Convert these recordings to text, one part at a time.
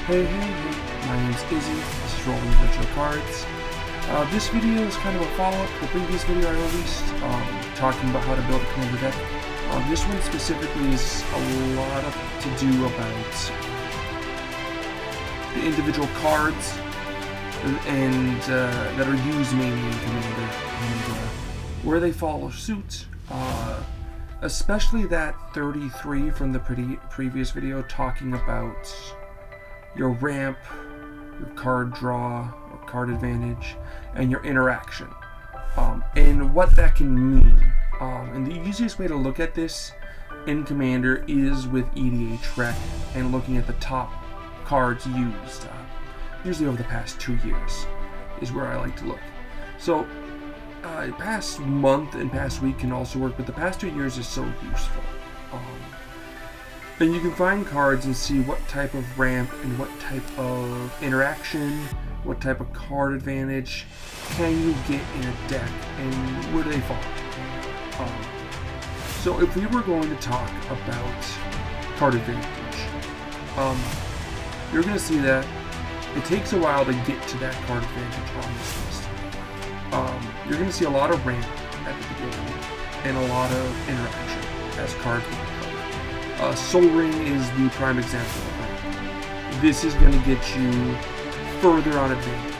Hey, my name's Izzy, this is Rolling Retro Cards. This video is kind of a follow-up to the previous video I released, talking about how to build a commander deck. This one specifically is a lot to do about the individual cards and that are used mainly in Commander, and where they follow suit. Especially that 33 from the previous video talking about your ramp, your card draw, or card advantage, and your interaction, and what that can mean. And the easiest way to look at this in Commander is with EDHREC and looking at the top cards used, usually over the past 2 years, is where I like to look. So, past month and past week can also work, but the past 2 years is so useful. And you can find cards and see what type of ramp and what type of interaction, what type of card advantage can you get in a deck, and where do they fall. So if we were going to talk about card advantage, you're going to see that it takes a while to get to that card advantage on this list. You're going to see a lot of ramp at the beginning and a lot of interaction as cards will come. Sol Ring is the prime example of that. This is going to get you further on advantage,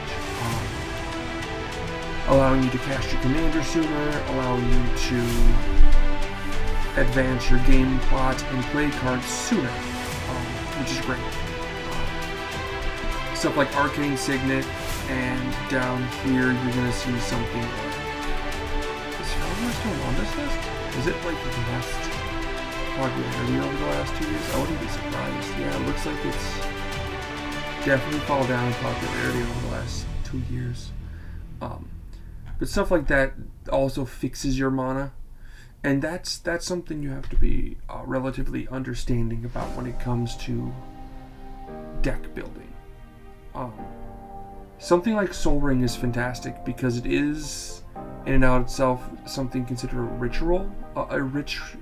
allowing you to cast your commander sooner, allowing you to advance your game plot and play cards sooner, which is great. Stuff like Arcane Signet, and down here you're going to see something like... Is Felidar still on this list? Is it like the best popularity over the last 2 years? I wouldn't be surprised. Yeah, it looks like it's definitely fallen down in popularity over the last 2 years. But stuff like that also fixes your mana, and that's something you have to be relatively understanding about when it comes to deck building. Something like Sol Ring is fantastic because it is, in and out itself, something considered a ritual.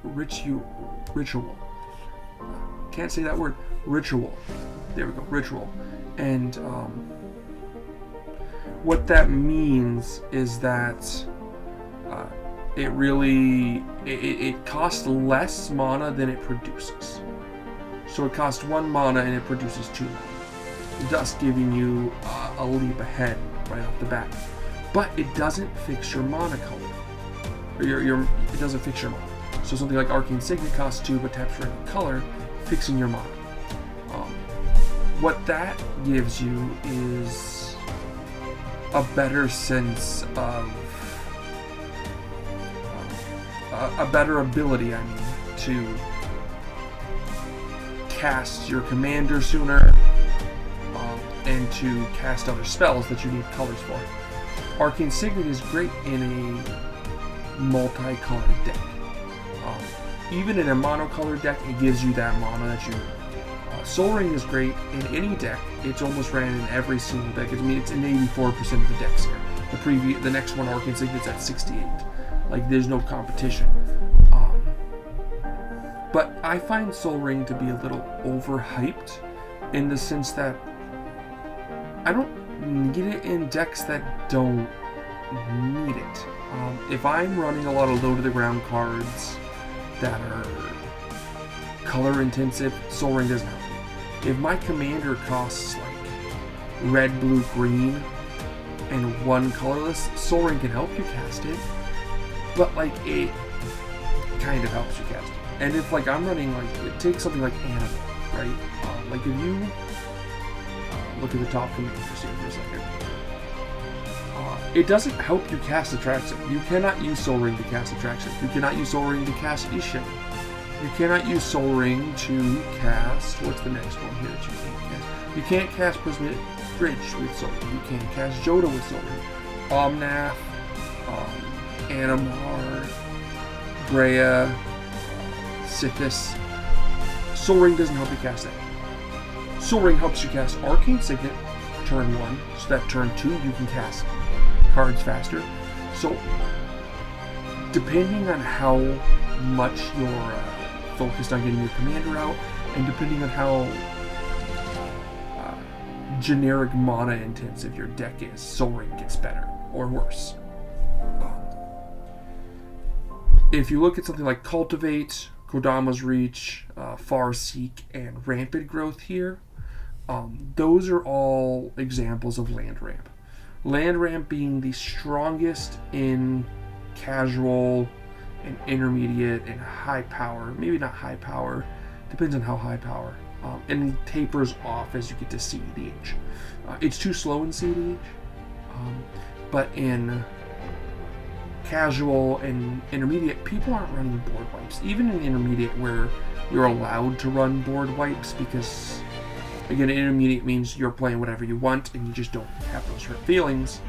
Ritual. Can't say that word. Ritual. There we go. Ritual. And what that means is that it costs less mana than it produces. So it costs 1 mana and it produces 2 mana, thus giving you a leap ahead right off the bat. But it doesn't fix your mana color. It doesn't fix your mana. So something like Arcane Signet costs 2 but taps for any color, fixing your mana. What that gives you is a better sense of a better ability, to cast your commander sooner, and to cast other spells that you need colors for. Arcane Signet is great in a multicolored deck. Even in a monocolored deck, it gives you that mana that you need. Sol Ring is great in any deck. It's almost ran in every single deck. It's in 84% of the decks here. The next one, Arcane Signet's at 68. Like, there's no competition. But I find Sol Ring to be a little overhyped in the sense that I don't need it in decks that don't need it. If I'm running a lot of low to the ground cards that are color intensive, Sol Ring doesn't help me. If my commander costs like red, blue, green, and 1 colorless, Sol Ring can help you cast it, but like it kind of helps you cast it. And if like I'm running, like, it takes something like Animal, right? Like if you look at the top commanders here for a second, it doesn't help you cast Attraction. You cannot use Sol Ring to cast Attraction. You cannot use Sol Ring to cast Ishin. You cannot use Sol Ring to cast... What's the next one here that you can't cast? You can't cast Prismatic Bridge with Sol Ring. You can't cast Jodah with Sol Ring. Omnath, Animar, Breya, Sithis. Sol Ring doesn't help you cast that. Sol Ring helps you cast Arcane Signet turn 1, so that turn 2 you can cast cards faster. So, depending on how much you're focused on getting your commander out, and depending on how generic mana intensive your deck is, Sol Ring gets better or worse. If you look at something like Cultivate, Kodama's Reach, Farseek, and Rampant Growth here, those are all examples of land ramp. Land ramp being the strongest in casual and intermediate and high power. Maybe not high power, depends on how high power. And tapers off as you get to CEDH. It's too slow in CEDH, but in casual and intermediate, people aren't running board wipes. Even in intermediate, where you're allowed to run board wipes, because again, intermediate means you're playing whatever you want and you just don't have those hurt feelings.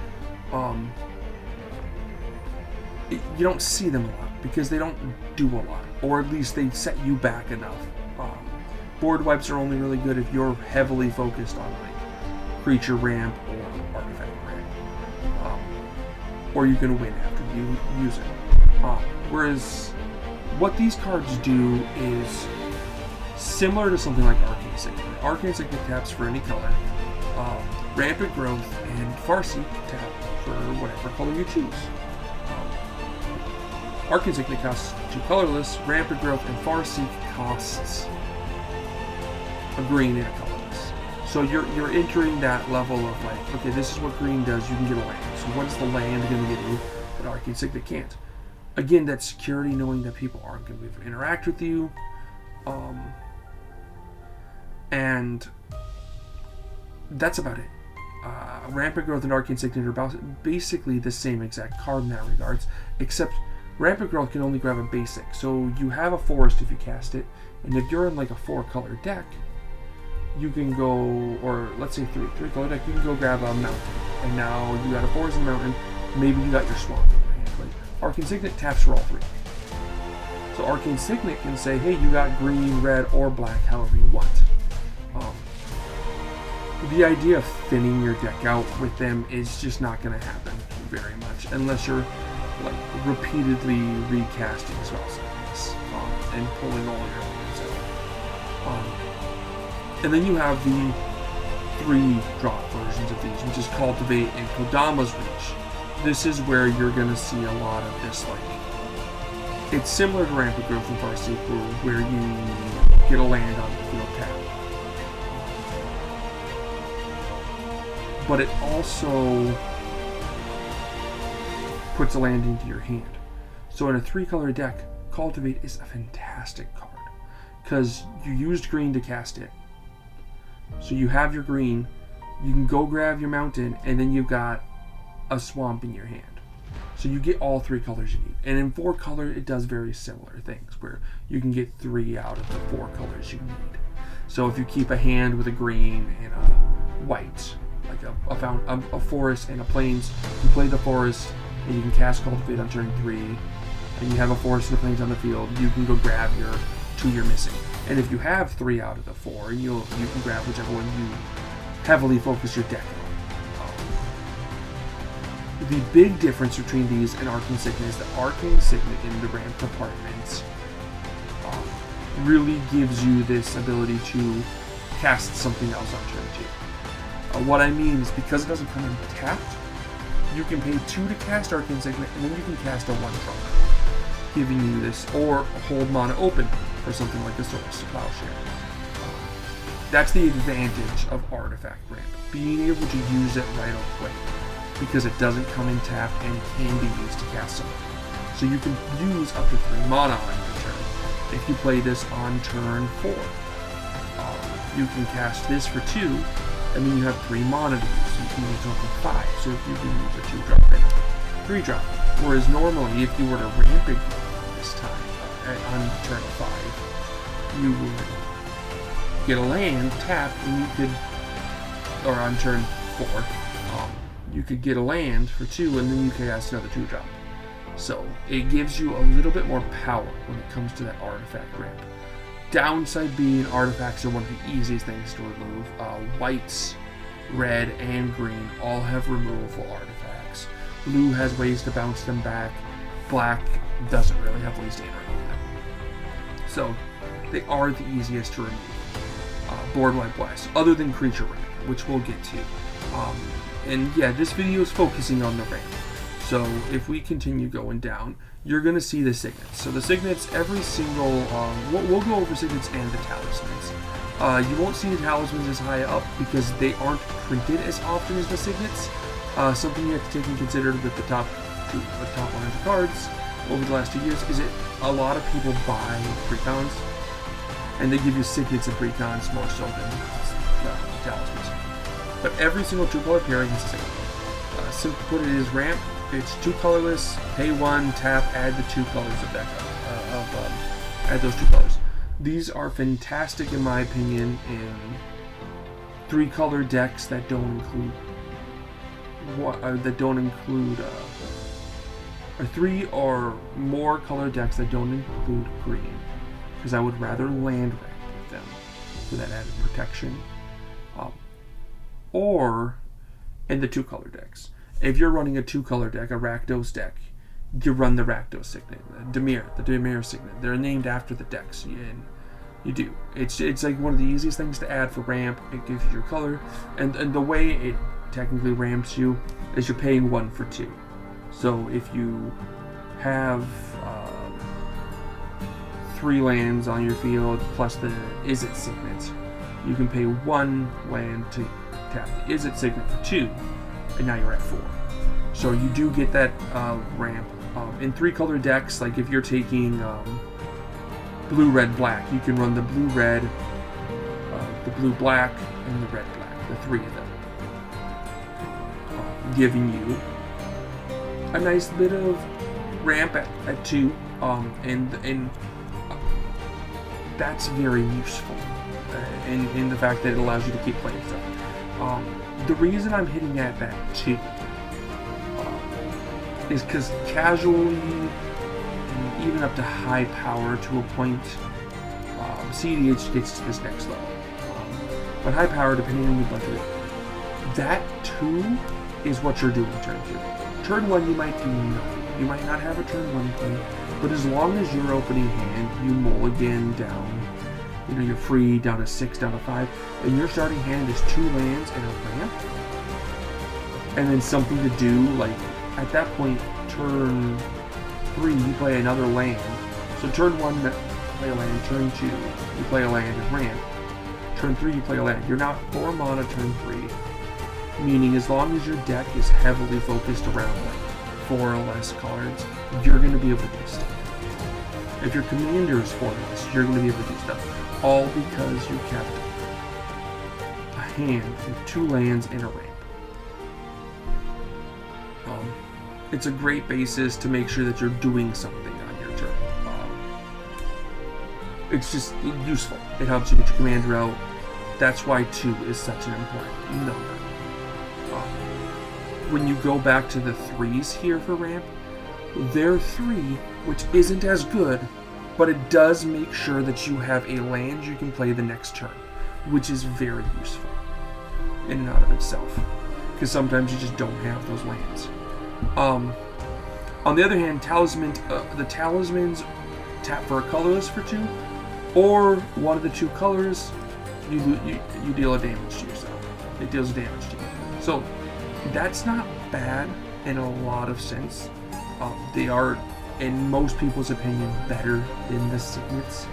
You don't see them a lot because they don't do a lot, or at least they set you back enough. Board wipes are only really good if you're heavily focused on like creature ramp or artifact ramp, or you can win after you use it. Whereas what these cards do is similar to something like Arcane Signet. Arcane Signet taps for any color, Rampant Growth and Farseek tap for whatever color you choose. Arcane Signet costs 2 colorless, Rampant Growth and Farseek costs a green and a colorless. So you're entering that level of like, okay, this is what green does, you can get a land. So what is the land going to get you that Arcane Signet can't? Again, that security, knowing that people aren't going to be able to interact with you. And that's about it. Rampant Growth and Arcane Signet are basically the same exact card in that regards, except Rampant Growth can only grab a basic. So you have a forest if you cast it, and if you're in like a 4-color deck, you can go, or let's say 3-color deck, you can go grab a mountain. And now you got a forest and mountain, maybe you got your swamp in your hand. But Arcane Signet taps for all 3. So Arcane Signet can say, hey, you got green, red, or black, however you want. The idea of thinning your deck out with them is just not going to happen very much unless you're like repeatedly recasting spell settings and pulling all your elements out. And then you have the 3-drop versions of these, which is Cultivate and Kodama's Reach. This is where you're going to see a lot of this, like, it's similar to Rampant Growth and Farseek, where you get a land on the field tap. But it also puts a land into your hand. So in a 3-color deck, Cultivate is a fantastic card because you used green to cast it. So you have your green, you can go grab your mountain, and then you've got a swamp in your hand. So you get all 3 colors you need. And in 4-color, it does very similar things, where you can get 3 out of the 4 colors you need. So if you keep a hand with a green and a white, like a forest and a plains, you play the forest, and you can cast Cultivate on turn 3, and you have a forest and a plains on the field, you can go grab your 2 you're missing. And if you have 3 out of the 4, you can grab whichever one you heavily focus your deck on. The big difference between these and Arcane Signet is that Arcane Signet in the ramp department really gives you this ability to cast something else on turn 2. What I mean is, because it doesn't come in tapped, you can pay 2 to cast Arcane Signet, and then you can cast a 1-drop, giving you this, or hold mana open for something like the Swords to Plowshare. That's the advantage of Artifact Ramp, being able to use it right away, because it doesn't come in tap and can be used to cast something. So you can use up to 3 mana on your turn. If you play this on turn 4, you can cast this for 2, and then you have 3 mana to use, so you can use up to 5. So if you can use a 2-drop and a 3-drop. Whereas normally, if you were to Rampant this time, on turn 5, you would get a land, tap, and you could, or on turn 4, you could get a land for 2, and then you could cast another 2-drop. So it gives you a little bit more power when it comes to that artifact ramp. Downside being, artifacts are one of the easiest things to remove. Whites, red, and green all have removable artifacts. Blue has ways to bounce them back. Black doesn't really have ways to interact with them. So they are the easiest to remove. board wipe wise, other than creature ramp, which we'll get to. And yeah, this video is focusing on the ramp. So if we continue going down, you're going to see the signets. So the signets, every single, we'll go over signets and the talismans. You won't see the talismans as high up because they aren't printed as often as the signets. Something you have to take into consider with the top 100 cards over the last 2 years is that a lot of people buy precons, and they give you signets and precons more so than talismans. But every single 2-color pairing has a signet. Simply put, it is ramp. It's 2 colorless, pay 1, tap, add the 2 colors of that color, add those 2 colors. These are fantastic in my opinion in 3-color decks that don't include or 3 or more color decks that don't include green, because I would rather land ramp with them for that added protection, or in the 2-color decks. If you're running a 2-color deck, a Rakdos deck, you run the Rakdos signet, the Dimir signet. They're named after the decks, and you do. It's like one of the easiest things to add for ramp. It gives you your color, and the way it technically ramps you is you're paying 1 for 2. So if you have 3 lands on your field plus the Izzet signet, you can pay 1 land to tap the Izzet signet for 2, and now you're at 4. So you do get that ramp. In 3-color decks, like if you're taking blue, red, black, you can run the blue, red, the blue, black, and the red, black, the 3 of them, giving you a nice bit of ramp at 2, and that's very useful in the fact that it allows you to keep playing stuff. The reason I'm hitting at that 2 is because casually, and even up to high power to a point, CDH gets to this next level. But high power, depending on your budget, that 2 is what you're doing turn 2. Turn 1, you might do nothing. You might not have a turn 1 play, but as long as you're opening hand, you mulligan down. You're free down to 6, down to 5, and your starting hand is 2 lands and a ramp, and then something to do, like, at that point, turn 3, you play another land. So turn 1, you play a land. Turn 2, you play a land and ramp. Turn 3, you play a land. You're not 4 mana turn 3, meaning as long as your deck is heavily focused around, like, 4 or less cards, you're going to be able to do stuff. If your commander is 4 or less, you're going to be able to do stuff. All because you kept a hand with 2 lands and a ramp. It's a great basis to make sure that you're doing something on your turn. It's just useful. It helps you get your commander out. That's why 2 is such an important number. When you go back to the 3s here for ramp, they're 3, which isn't as good, but it does make sure that you have a land you can play the next turn, which is very useful in and out of itself, because sometimes you just don't have those lands. On the other hand, the talismans tap for a colorless for 2, or one of the 2 colors, you deal a damage to yourself. It deals damage to you. So that's not bad in a lot of sense. They are, in most people's opinion, better than the signets.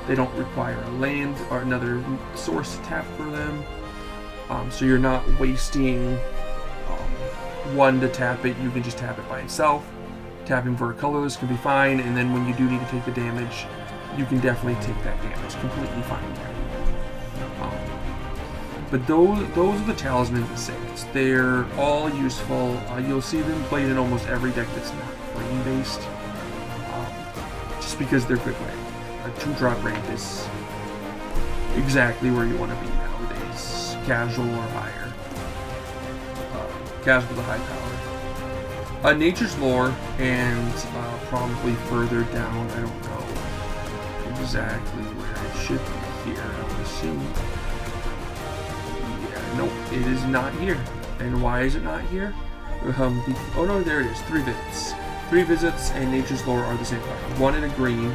They don't require a land or another source to tap for them. So you're not wasting 1 to tap it. You can just tap it by itself. Tapping for a colorless can be fine, and then when you do need to take the damage, you can definitely take that damage. Completely fine. But those are the talismans and signets. They're all useful. You'll see them played in almost every deck that's not green based, just because they're good ramp. A 2-drop ramp is exactly where you want to be nowadays. Casual or higher. Casual to high power. Nature's Lore, and probably further down, I don't know exactly where it should be here, I would assume. Yeah, nope, it is not here. And why is it not here? Oh no, there it is, 3 visits. 3 visits and Nature's Lore are the same card. 1 in a green.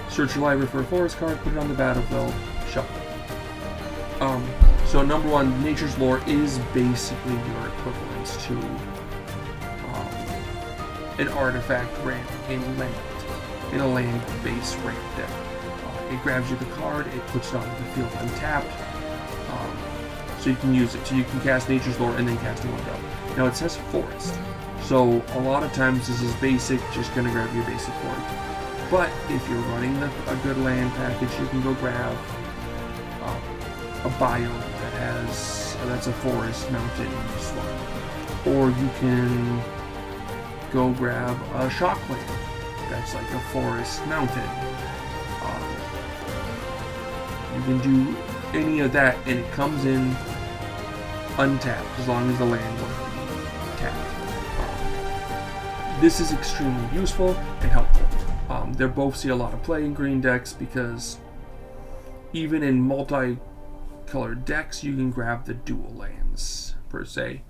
Search your library for a forest card, put it on the battlefield, shuffle. So number one, Nature's Lore is basically your equivalent to an artifact ramp in a land-based ramp deck. It grabs you the card, it puts it onto the field untapped, so you can use it. So you can cast Nature's Lore and then cast a window. Now it says Forest, so a lot of times this is basic, just going to grab your basic board. But if you're running a good land package, you can go grab a biome that's a forest, mountain, swamp. Or you can go grab a shockland that's like a forest, mountain. You can do any of that and it comes in untapped as long as the land won't be tapped. This is extremely useful and helpful. They both see a lot of play in green decks because even in multi-colored decks, you can grab the dual lands, per se,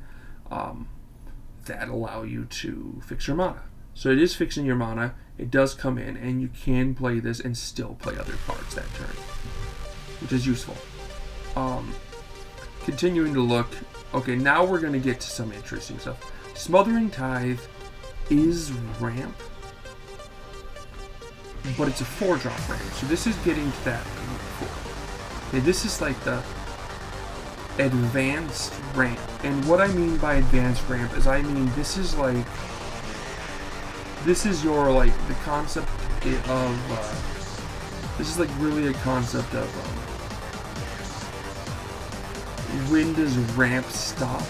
that allow you to fix your mana. So it is fixing your mana, it does come in, and you can play this and still play other cards that turn, which is useful. Continuing to look, okay, now we're going to get to some interesting stuff. Smothering Tithe is ramp, but it's a 4-drop ramp, so this is getting to that 4. Okay, this is like the advanced ramp, and what I mean by advanced ramp is I mean this is your like the concept of this is like really a concept of when does ramp stop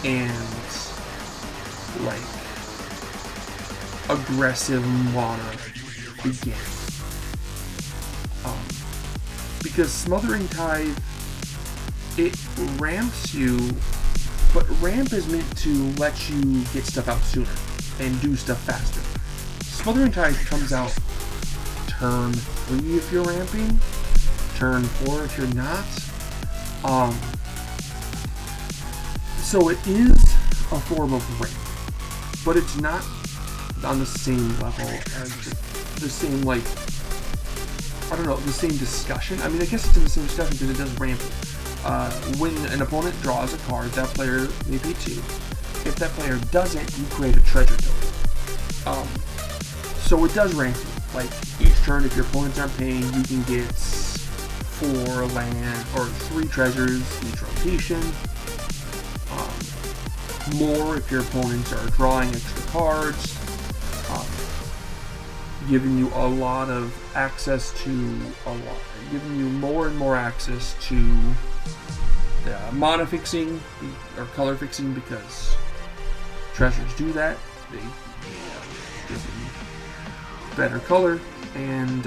and like aggressive mana begin. Because Smothering Tithe, it ramps you, but ramp is meant to let you get stuff out sooner and do stuff faster. Smothering Tithe comes out turn 3 if you're ramping, turn 4 if you're not. So it is a form of ramp, but it's not on the same level as the same, like, I don't know, the same discussion. I mean, I guess it's in the same discussion because it does ramping. When an opponent draws a card, that player may pay 2. If that player doesn't, you create a treasure token. So it does ramping. Like, each turn, if your opponents aren't paying, you can get 4 land, or 3 treasures each rotation. More if your opponents are drawing extra cards. Giving you a lot of access to giving you more and more access to the mana fixing or color fixing, because treasures do that. They give you better color and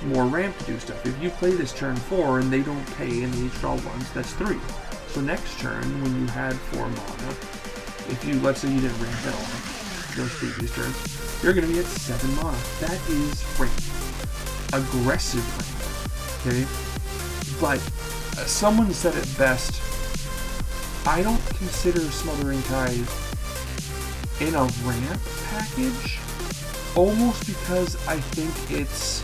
more ramp to do stuff. If you play this turn 4 and they don't pay and they each draw once, that's 3. So next turn, when you had 4 mana, if you, let's say you didn't ramp at all, those previous turns, you're going to be at 7 mana. That is ramp. Aggressive ramp. Okay? But someone said it best, I don't consider Smothering Tithe in a ramp package, almost because I think it's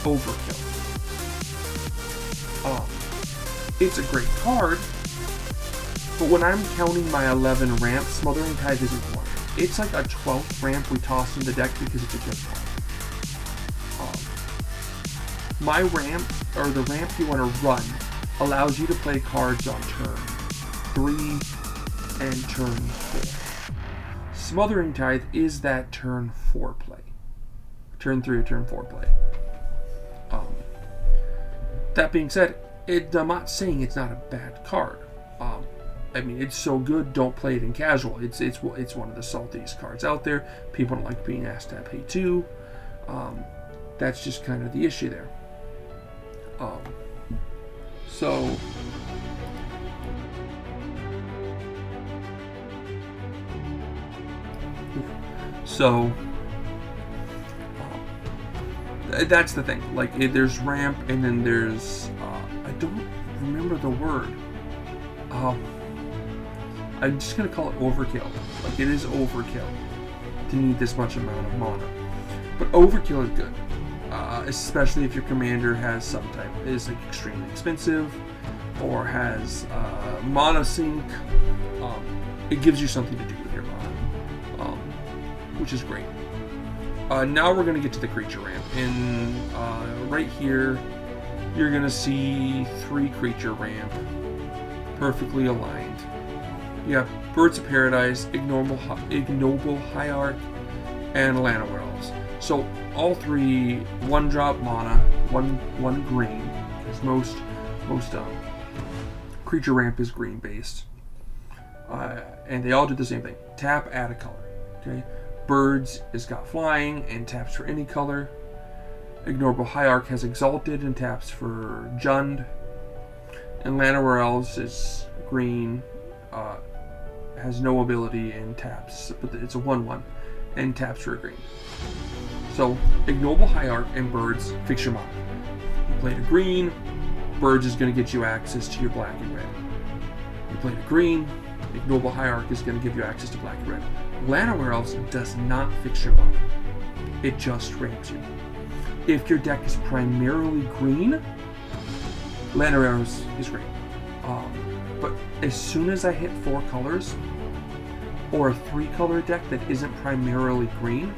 overkill. It's a great card, but when I'm counting my 11 ramps, Smothering Tithe isn't one. It's like a 12th ramp we toss in the deck because it's a good card. My ramp, or the ramp you want to run, allows you to play cards on turn 3 and turn 4. Smothering Tithe is that turn 4 play. Turn 3 or turn 4 play. That being said, I'm not saying it's not a bad card. I mean, it's so good, don't play it in casual. It's one of the saltiest cards out there. People don't like being asked to pay 2. That's just kind of the issue there. So that's the thing. Like, there's ramp, and then there's I don't remember the word. I'm just gonna call it overkill. Like, it is overkill to need this much amount of mana, but overkill is good. especially if your commander has some type is like extremely expensive or has mana sink. It gives you something to do with your mana, which is great. Now we're going to get to the creature ramp, and right here you're going to see 3 creature ramp perfectly aligned. You have Birds of Paradise, Ignoble Hierarch, and Llanowar Elves. So all 3 1-drop mana, one green, because most creature ramp is green based, and they all do the same thing: tap, add a color. Okay, Birds has got flying and taps for any color. Ignoble Hierarch has exalted and taps for Jund, and Llanowar Elves is green, has no ability and taps, but it's a 1/1 and taps for a green. So Ignoble Hierarch and Birds fix your mana. You played a green, Birds is going to get you access to your black and red. You played a green, Ignoble Hierarch is going to give you access to black and red. Llanowar Elves does not fix your mana. It just ramps you. If your deck is primarily green, Llanowar Elves is great. But as soon as I hit 4 colors, or a 3-color deck that isn't primarily green,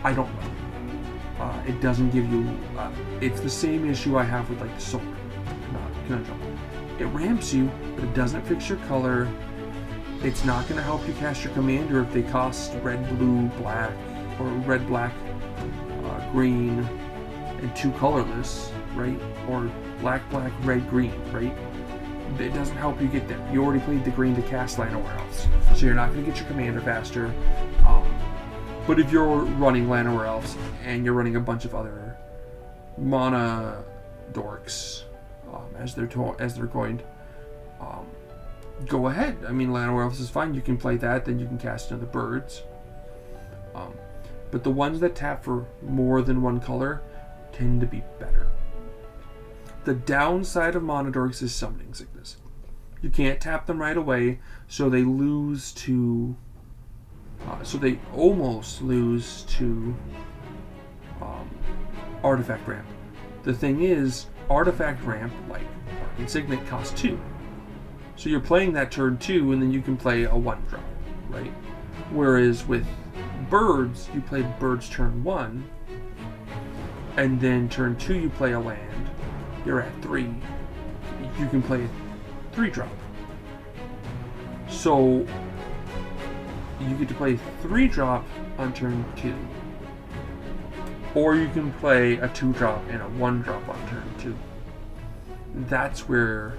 I don't know. It doesn't give you... it's the same issue I have with like the Solar Conundrum. It ramps you, but it doesn't fix your color. It's not going to help you cast your commander if they cost red, blue, black, or red, black, green, and 2 colorless, right? Or black, black, red, green, right? It doesn't help you get there. You already played the green to cast Llanowar Elves, so you're not going to get your commander faster. But if you're running Llanowar Elves and you're running a bunch of other mana dorks as they're coined, go ahead. I mean, Llanowar Elves is fine. You can play that, then you can cast another Birds. But the ones that tap for more than 1 color tend to be better. The downside of mana dorks is Summoning Sickness. You can't tap them right away, so they lose to... so they almost lose to Artifact Ramp. The thing is, Artifact Ramp, like Arcane Signet, costs 2. So you're playing that turn 2, and then you can play a 1-drop, right? Whereas with Birds, you play Birds turn 1, and then turn 2 you play a land. You're at 3. You can play a 3-drop. So you get to play 3-drop on turn 2. Or you can play a 2-drop and a 1-drop on turn 2. That's where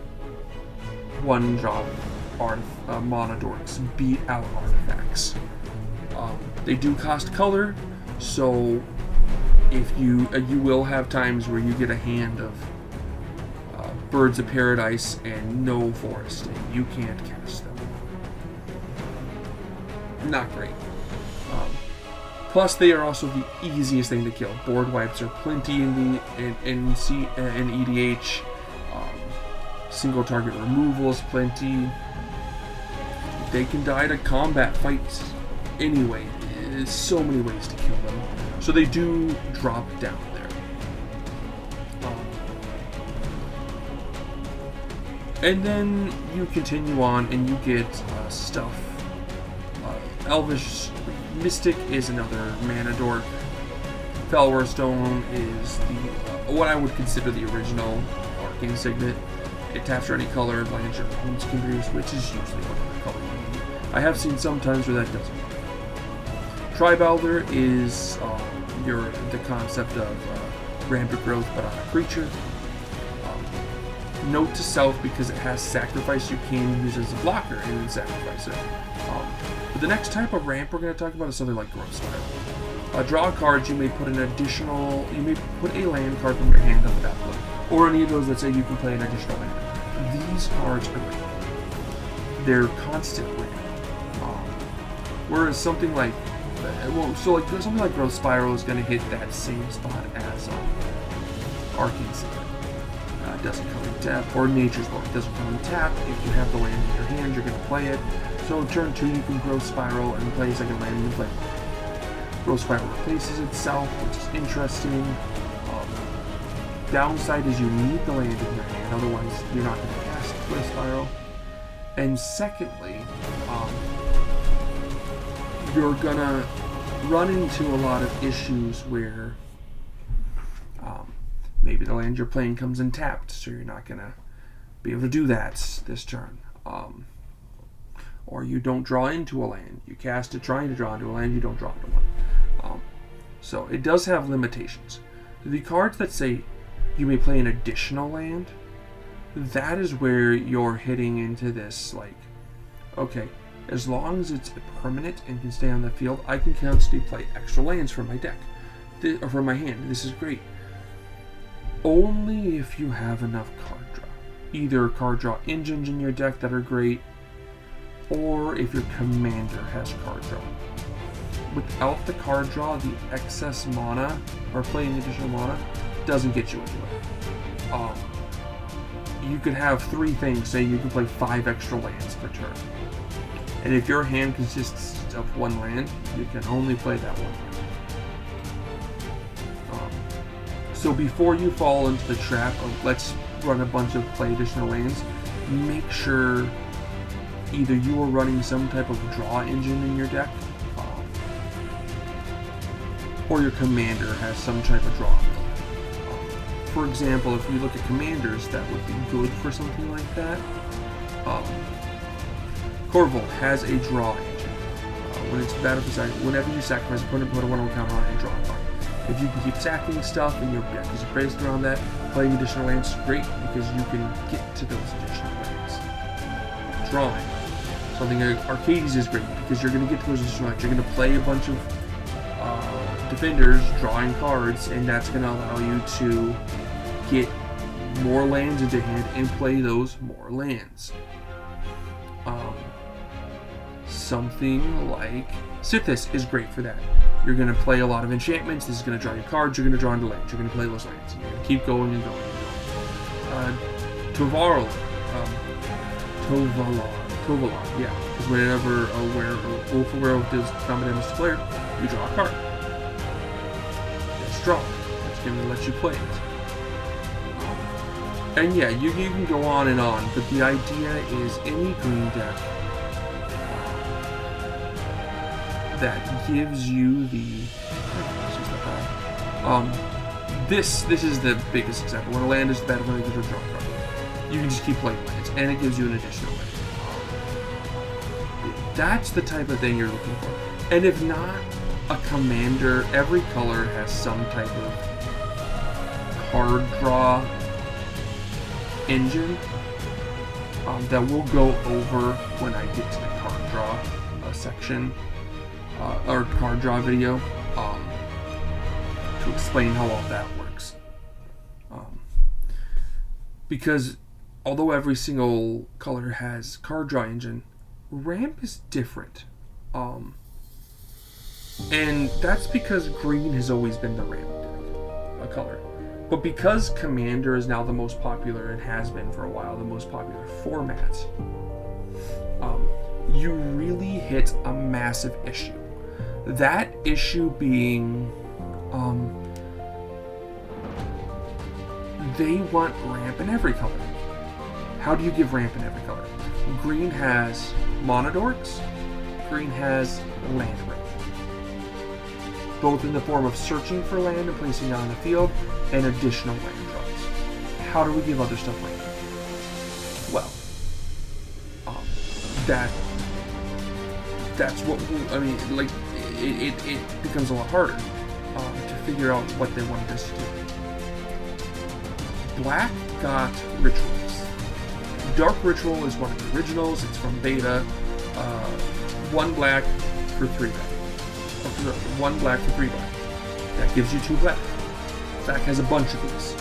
1-drop mana dorks beat out artifacts. They do cost color, so if you will have times where you get a hand of Birds of Paradise and no forest, and you can't cast them. Not great. Plus, they are also the easiest thing to kill. Board wipes are plenty in EDH. Single target removal is plenty. They can die to combat fights anyway. There's so many ways to kill them. So they do drop down there. And then you continue on and you get stuff. Elvish Mystic is another mana dork. Fellwar Stone is what I would consider the original Arcane Signet. It taps for any color, lands your wounds can produce, which is usually whatever color you need. I have seen sometimes where that doesn't work. Tribalder is the concept of rampant growth, but on a creature. Note to self, because it has sacrifice, you can use it as a blocker and then sacrifice it. But the next type of ramp we're going to talk about is something like Growth Spiral. Draw a card, you may put a land card from your hand on the battlefield, or any of those that say you can play an additional land. These cards are great. They're constant ramp. Whereas something like something like Growth Spiral is going to hit that same spot as Arcane Signet. Doesn't come in tap, or Nature's Book doesn't come in tap. If you have the land in your hand, you're going to play it. So turn 2, you can Growth Spiral and play a second land and play. Growth Spiral replaces itself, which is interesting. downside is you need the land in your hand, otherwise you're not going to cast Twin Spiral. And secondly, you're gonna run into a lot of issues where maybe the land you're playing comes in tapped, so you're not gonna be able to do that this turn. Or you don't draw into a land. You cast it trying to draw into a land, you don't draw into one. So it does have limitations. The cards that say you may play an additional land, that is where you're hitting into this, like, okay, as long as it's permanent and can stay on the field, I can constantly play extra lands from my deck, or from my hand. This is great. Only if you have enough card draw. Either card draw engines in your deck that are great, or if your commander has card draw. Without the card draw, the excess mana, or playing additional mana, doesn't get you anywhere. You could have 3 things, say you can play 5 extra lands per turn. And if your hand consists of 1 land, you can only play that 1 land. So before you fall into the trap of let's run a bunch of play additional lands, make sure either you are running some type of draw engine in your deck, or your commander has some type of draw. For example, if we look at commanders that would be good for something like that, Corvold has a draw engine. When it's battle beside, whenever you sacrifice, put a 1/1 counter on it and draw a card. If you can keep sacking stuff and your deck is based around that, playing additional lands is great because you can get to those additional lands. Drawing. Something like Arcades is great because you're going to get to those additional lands. You're going to play a bunch of defenders drawing cards, and that's going to allow you to get more lands into hand and play those more lands. Something like Sithis is great for that. You're going to play a lot of enchantments. This is going to draw you cards. You're going to draw into lands. You're going to play those lands. You're going to keep going and going and going. Tovalar, yeah. Because whenever a Wolf of Werewolf does combat damage to player, you draw a card. That's draw. That's going to let you play it. And yeah, you can go on and on, but the idea is any green deck that gives you the this is the biggest example. When a land is better than a draw card, you can just keep playing lands, and it gives you an additional land. That's the type of thing you're looking for. And if not, a commander, every color has some type of card draw engine that we'll go over when I get to the card draw section or card draw video to explain how all that works. Because although every single color has card draw engine, ramp is different. And that's because green has always been the ramp deck, a color. But because Commander is now the most popular and has been for a while the most popular format, you really hit a massive issue. That issue being, they want ramp in every color. How do you give ramp in every color? Green has Monodorks, green has land ramp. Both in the form of searching for land and placing it on the field, and additional land drops. How do we give other stuff ramp? Well, that's what I mean. Like, it becomes a lot harder to figure out what they wanted us to do. Black got Rituals. Dark Ritual is one of the originals. It's from beta. 1 black for 3 black. 1 black for 3 black. That gives you 2 black. Black has a bunch of these.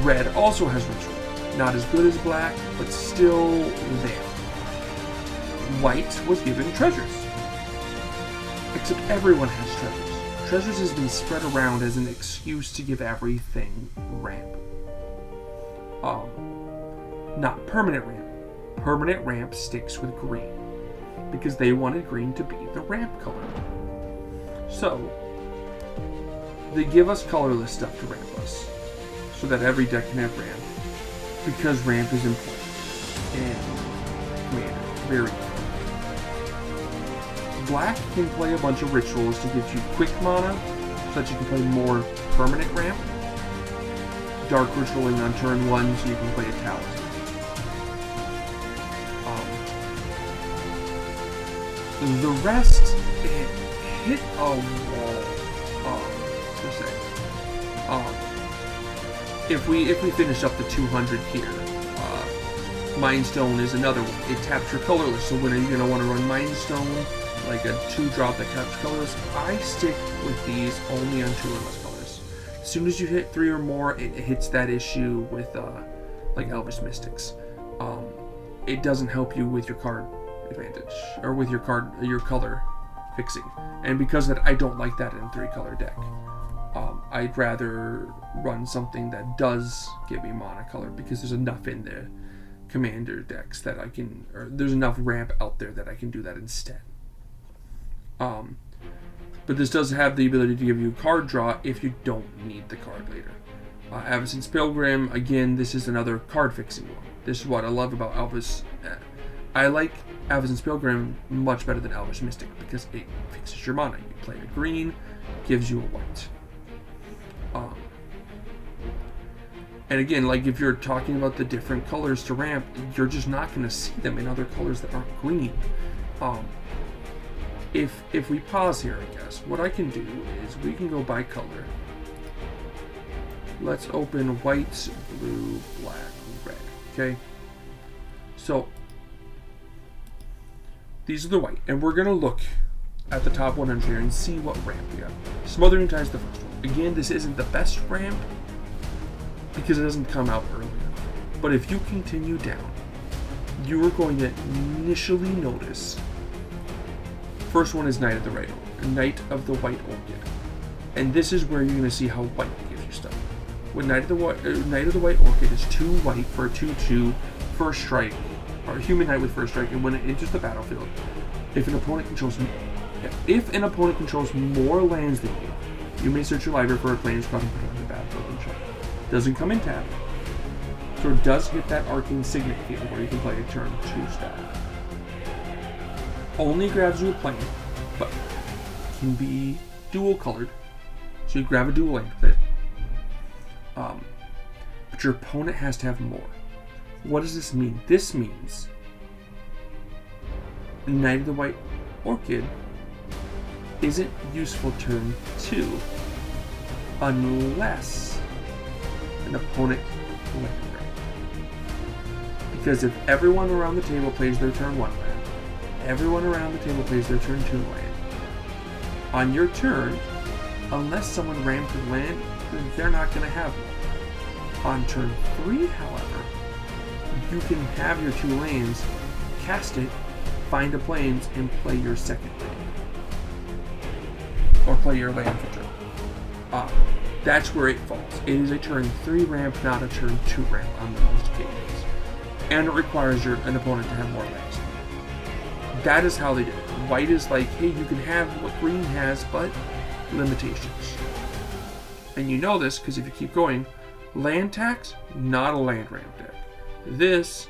Red also has Ritual. Not as good as black, but still there. White was given Treasures. Except everyone has Treasures. Treasures has been spread around as an excuse to give everything ramp. Not permanent ramp. Permanent ramp sticks with green, because they wanted green to be the ramp color. So, they give us colorless stuff to ramp us, so that every deck can have ramp, because ramp is important. And Commander, very important. Black can play a bunch of rituals to give you quick mana, so that you can play more permanent ramp. Dark ritualing on turn 1, so you can play a Talisman. The rest, it hit a wall. Per se. If we finish up the 200 here, Mind Stone is another one. It taps your colorless. So when are you going to want to run Mind Stone, like a 2-drop that taps colorless? I stick with these only on 2 or less colors. As soon as you hit 3 or more, it hits that issue with like Elvish Mystics. It doesn't help you with your card advantage, or with your color fixing. And because of that, I don't like that in a 3-color deck. I'd rather run something that does give me mana color, because there's enough in the Commander decks that I can, or there's enough ramp out there that I can do that instead. But this does have the ability to give you card draw if you don't need the card later. Avacyn's Pilgrim, again, this is another card fixing one. This is what I love about Elvish. I like Avacyn's Pilgrim much better than Elvish Mystic, because it fixes your mana. You play a green, gives you a white. And again, like if you're talking about the different colors to ramp, you're just not going to see them in other colors that aren't green. If we pause here, I guess, what I can do is we can go by color. Let's open white, blue, black, red. Okay? So, these are the white, and we're going to look at the top 100 here and see what ramp we got. Smothering Tide is the first one. Again, this isn't the best ramp, because it doesn't come out early enough. But if you continue down, you are going to initially notice. First one is Knight of the White Orchid. And this is where you're going to see how white gives you stuff. When Knight of the White Orchid is 2 white for a 2/2 first strike, or a human knight with first strike, and when it enters the battlefield, if an opponent controls more lands than you may search your library for a Planeswalker and put it on the battlefield and check. Doesn't come in tap, so it does hit that Arcane Signet field where you can play a turn 2 style. Only grabs you a plane, but can be dual colored, so you grab a dual land with it. But your opponent has to have more. What does this mean? This means Knight of the White Orchid isn't useful turn 2 unless an opponent land. Because if everyone around the table plays their turn 1 land, everyone around the table plays their turn 2 land, on your turn, unless someone ramps a land, they're not going to have one. On turn 3, however, you can have your 2 lands, cast it, find a plains, and play your second land. Or play your land for turn. That's where it falls. It is a turn 3 ramp, not a turn 2 ramp on the most occasions. And it requires an opponent to have more lands. That is how they did it. White is like, hey, you can have what green has, but limitations. And you know this because if you keep going, land tax, not a land ramp deck. This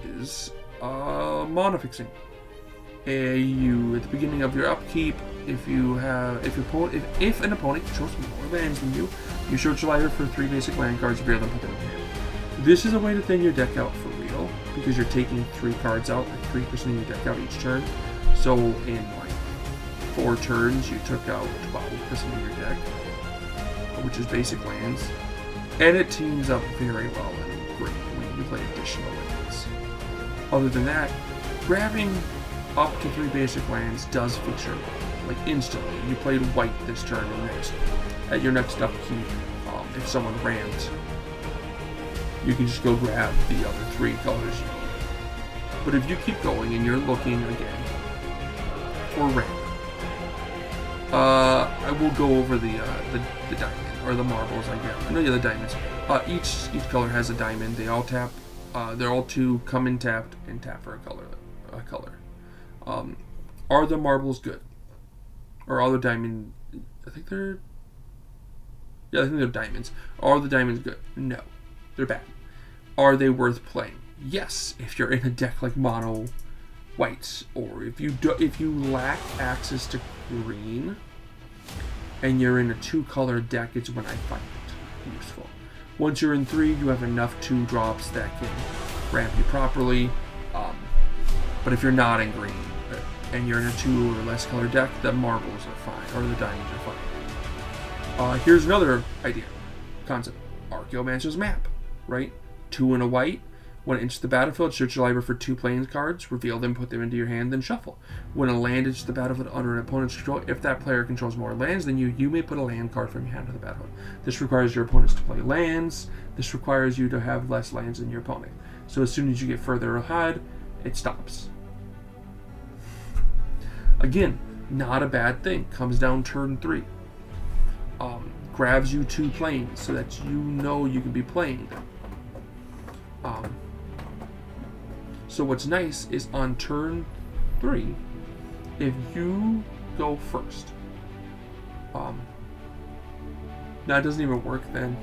is mana fixing. You at the beginning of your upkeep, if an opponent controls more lands than you search your library for 3 basic land cards, you barely put them in hand. This is a way to thin your deck out for real, because you're taking 3 cards out, like 3% of your deck out each turn. So in like 4 turns, you took out 12% of your deck, which is basic lands, and it teams up very well and great when you play additional lands. Other than that, grabbing up to 3 basic lands does fix your goal, like instantly. You played white this turn, and at your next upkeep, if someone ramped, you can just go grab the other 3 colors you need. But if you keep going and you're looking again for ramp, I will go over the diamond or the marbles. I know the diamonds. Each color has a diamond. They all tap. They're all 2 come in tapped and tap for a color. Are the marbles good? Or are the diamond? I think they're Yeah, I think they're diamonds. Are the diamonds good? No, they're bad. Are they worth playing? Yes, if you're in a deck like mono whites, or if you lack access to green, and you're in a 2-color deck, it's when I find it useful. Once you're in 3, you have enough 2-drops that can ramp you properly. But if you're not in green, and you're in a 2 or less color deck, the marbles are fine, or the diamonds are fine. Here's another idea, concept. Archaeomancer's Map, right? 2 and a white. When it enters the battlefield, search your library for 2 plains cards, reveal them, put them into your hand, then shuffle. When a land enters the battlefield under an opponent's control, if that player controls more lands than you may put a land card from your hand to the battlefield. This requires your opponents to play lands. This requires you to have less lands than your opponent. So as soon as you get further ahead, it stops. Again, not a bad thing. Comes down turn 3. Grabs you 2 plains so that you know you can be playing them. So what's nice is on turn 3, if you go first, that doesn't even work then.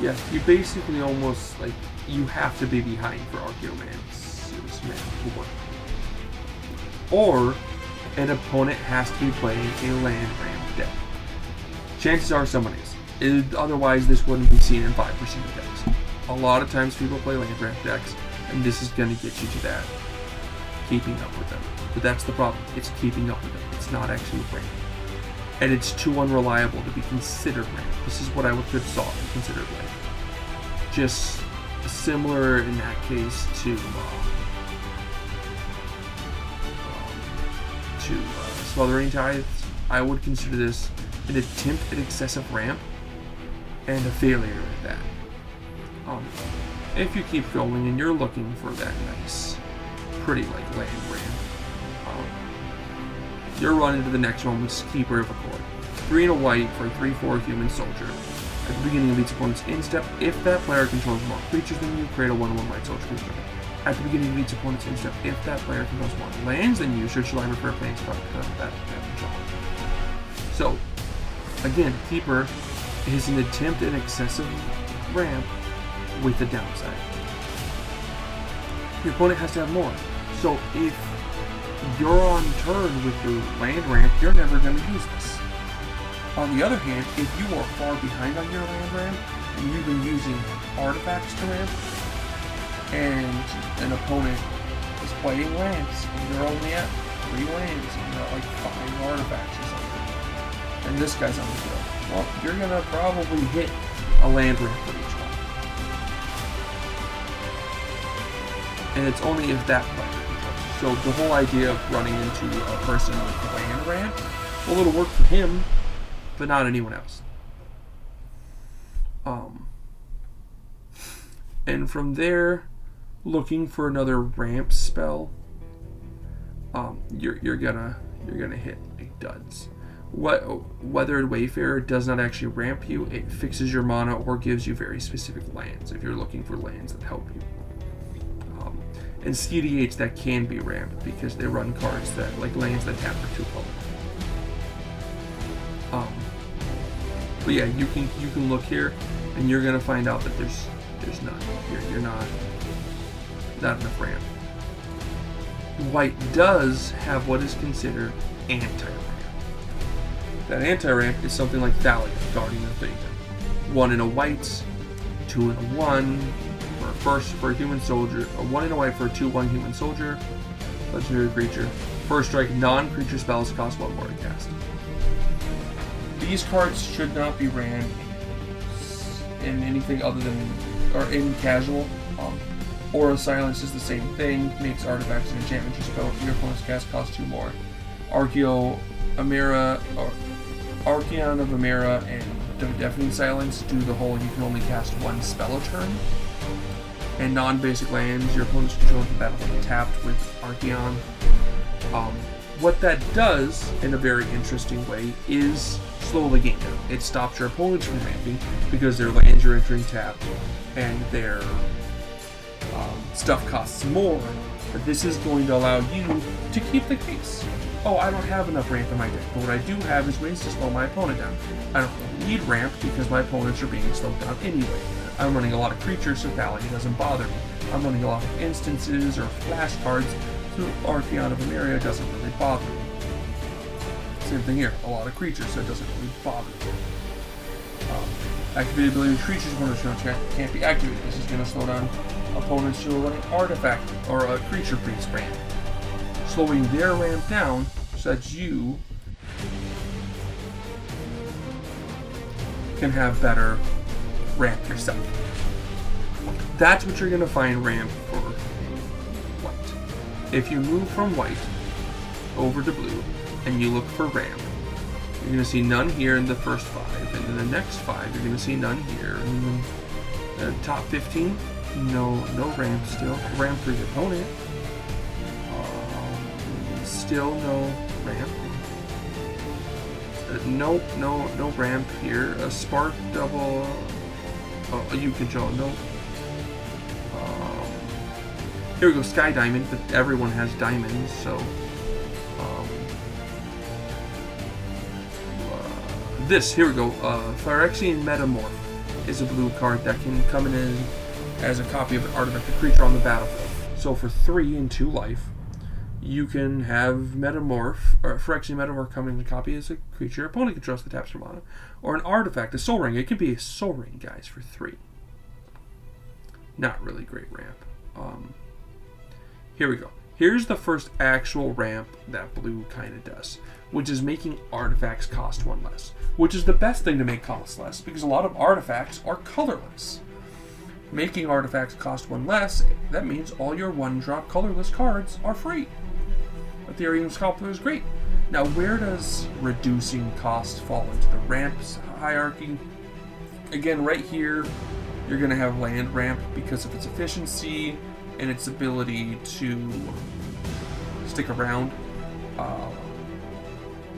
Yeah, you basically almost, like, you have to be behind for Archaeomancer's Map to work. Or an opponent has to be playing a land ramp deck. Chances are someone is. Otherwise, this wouldn't be seen in 5% of decks. A lot of times people play land ramp decks, and this is going to get you to that, keeping up with them. But that's the problem. It's keeping up with them. It's not actually ramp. And it's too unreliable to be considered ramp. This is what I would consider ramp. Just similar in that case to Smothering Tithes. I would consider this an attempt at excessive ramp and a failure at that. If you keep going and you're looking for that nice, pretty like land ramp, you're running to the next one with Keeper of Accord. 3 and a white for a 3/4 human soldier. At the beginning of each opponent's end step, if that player controls more creatures than you, create a 1/1 white soldier creature. At the beginning of each opponent's end step, if that player controls more lands than you, search your library for a plains card that control. So, again, Keeper is an attempt at excessive ramp with a downside. Your opponent has to have more. So if you're on turn with your land ramp, you're never going to use this. On the other hand, if you are far behind on your land ramp and you've been using artifacts to ramp, and an opponent is playing lands and you're only at 3 lands and you're at like 5 artifacts or something, and this guy's on the field, well, you're going to probably hit a land ramp for each one. And it's only if that player controls. So the whole idea of running into a person with land ramp, well, it'll work for him, but not anyone else. And from there, looking for another ramp spell, you're gonna hit like duds. Weathered Wayfarer does not actually ramp you; it fixes your mana or gives you very specific lands if you're looking for lands that help you. And CDH that can be ramped because they run cards that like lands that tap for 2 color. But yeah, you can look here, and you're gonna find out that there's none. You're not enough ramp. White does have what is considered anti-ramp. That anti-ramp is something like Thalia, Guardian of Phaeton. 1 in a white, 2 in a 1 for a human soldier, a 1 in a white for a 2/1 human soldier, legendary creature. First strike, non-creature spells cost 1 more to cast. These cards should not be ran in anything other than, or in casual. Aura Silence is the same thing, makes artifacts and enchantments your spell. Your opponent's cast costs 2 more. Archeon of Amira and Deafening Silence do the whole you can only cast 1 spell a turn. And non-basic lands, your opponent's control of the battlefield tapped with Archeon. What that does, in a very interesting way, is slow the game down. It stops your opponents from ramping because their lands are entering tapped and their stuff costs more. But this is going to allow you to keep the pace. oh, I don't have enough ramp in my deck, but what I do have is ways to slow my opponent down. I don't need ramp because my opponents are being slowed down anyway. I'm running a lot of creatures, so Thalia doesn't bother me. I'm running a lot of instances or flash cards, so Archaon of Emeria doesn't really bother me. Same thing here, a lot of creatures, so it doesn't really bother me. Activated ability creatures cornerstone can't be activated. This is going to slow down opponents who are running artifact or a creature priest ramp, slowing their ramp down so that you can have better ramp yourself. That's what you're going to find ramp for white. If you move from white over to blue and you look for ramp, you're going to see none here in the first 5, and in the next 5 you're going to see none here, and then the top 15, no ramp still. Ramp for your opponent. Still no ramp. No ramp here. A spark double. You control. No. Here we go. Sky Diamond, but everyone has diamonds, so. Here we go. Phyrexian Metamorph is a blue card that can come in as a copy of an artifact, a creature on the battlefield. So for 3 and 2 life, you can have Phyrexian Metamorph come in a copy as a creature your opponent controls that taps for mana. Or an artifact, a Soul Ring. It could be a Soul Ring, guys, for 3. Not really great ramp. Here we go. Here's the first actual ramp that blue kind of does, which is making artifacts cost 1 less, which is the best thing to make cost less because a lot of artifacts are colorless. Making artifacts cost 1 less, that means all your 1-drop colorless cards are free. Ethereum Sculptor is great. Now, where does reducing cost fall into the ramps hierarchy? Again, right here, you're going to have land ramp because of its efficiency and its ability to stick around.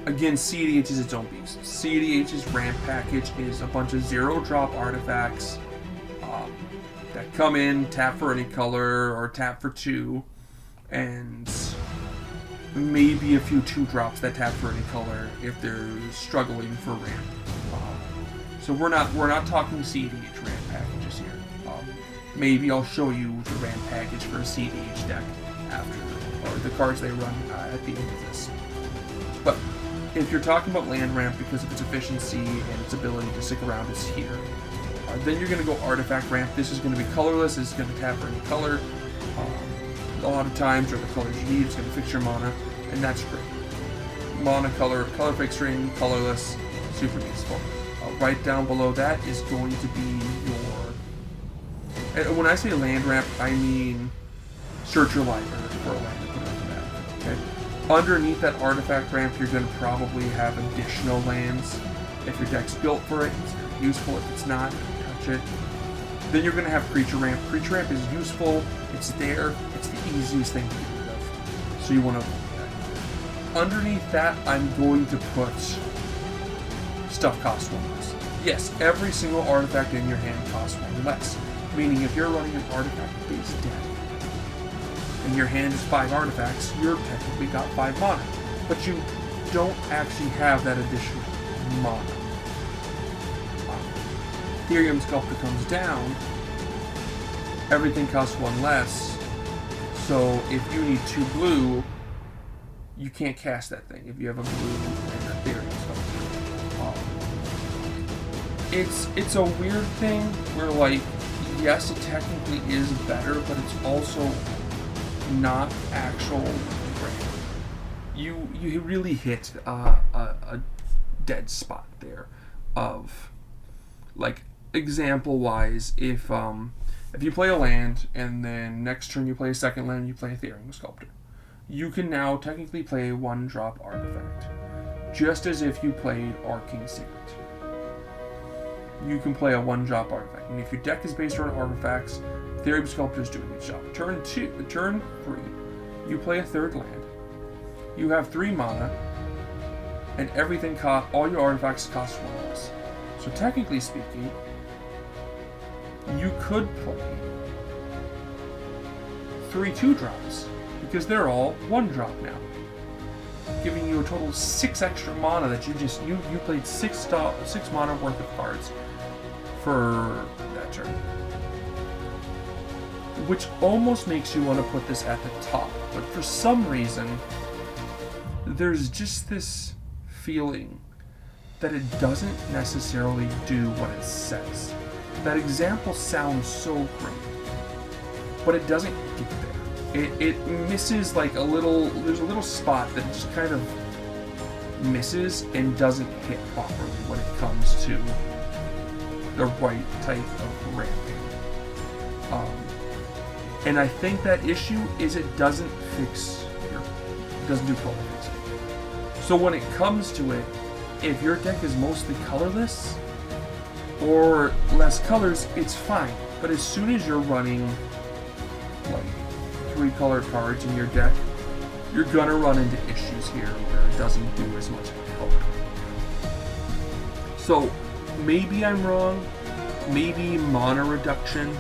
Again, CEDH is its own beast. CEDH's ramp package is a bunch of 0-drop artifacts that come in, tap for any color, or tap for 2, and maybe a few 2-drops that tap for any color if they're struggling for ramp. So we're not talking CEDH ramp packages here. Maybe I'll show you the ramp package for a CEDH deck after, or the cards they run at the end of this. But if you're talking about land ramp because of its efficiency and its ability to stick around is here, then you're going to go artifact ramp. This is going to be colorless. This is going to tap for any color. A lot of times, or the colors you need, it's going to fix your mana, and that's great. Mana color fixturing, colorless, super useful. Right down below that is going to be your. And when I say land ramp, I mean search your library for a land to put on the battlefield. Okay. Underneath that artifact ramp, you're going to probably have additional lands. If your deck's built for it, it's very useful. If it's not, touch it. Then you're going to have creature ramp. Creature ramp is useful. It's there. It's the easiest thing to get rid of. So you want to avoid that. Underneath that, I'm going to put stuff costs 1 less. Yes, every single artifact in your hand costs 1 less. Meaning if you're running an artifact-based deck, and your hand is 5 artifacts, you're technically got 5 mana. But you don't actually have that additional mana. Ethereum Sculptor comes down, everything costs 1 less, so if you need 2 blue, you can't cast that thing if you have a blue and Ethereum Sculptor. It's a weird thing where, like, yes, it technically is better, but it's also not actual ramp. You really hit a dead spot there of, like, example wise, if you play a land and then next turn you play a second land and you play Ethereum Sculptor, you can now technically play a 1-drop artifact, just as if you played Arcane Secret. You can play a 1-drop artifact, and if your deck is based around artifacts, Ethereum Sculptor is doing its job. Turn 3, you play a 3rd land. You have 3 mana, and all your artifacts cost 1 less. So technically speaking, you could play 3 2-drops, because they're all 1-drop now. giving you a total of 6 extra mana that you played 6 mana worth of cards for that turn. Which almost makes you want to put this at the top, but for some reason, there's just this feeling that it doesn't necessarily do what it says. That example sounds so great, but it doesn't get there. It misses like there's a little spot that just kind of misses and doesn't hit properly when it comes to the right type of ramping. And I think that issue is it doesn't do color fixing. So when it comes to it, if your deck is mostly colorless or less colors, it's fine. But as soon as you're running like 3 colored cards in your deck, you're gonna run into issues here where it doesn't do as much color. So maybe I'm wrong. Maybe mana reduction,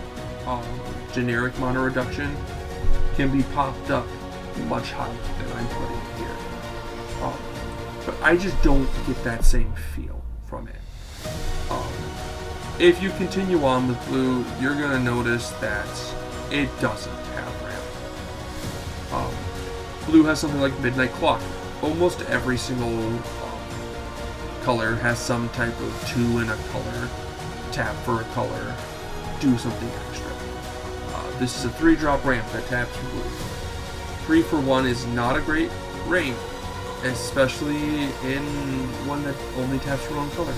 generic mana reduction, can be popped up much higher than I'm putting here. But I just don't get that same feel from it. If you continue on with blue, you're going to notice that it doesn't have ramp. Blue has something like Midnight Clock. Almost every single color has some type of 2 in a color, tap for a color, do something extra. This is a 3-drop ramp that taps for blue. 3 for 1 is not a great ramp, especially in one that only taps for 1 color.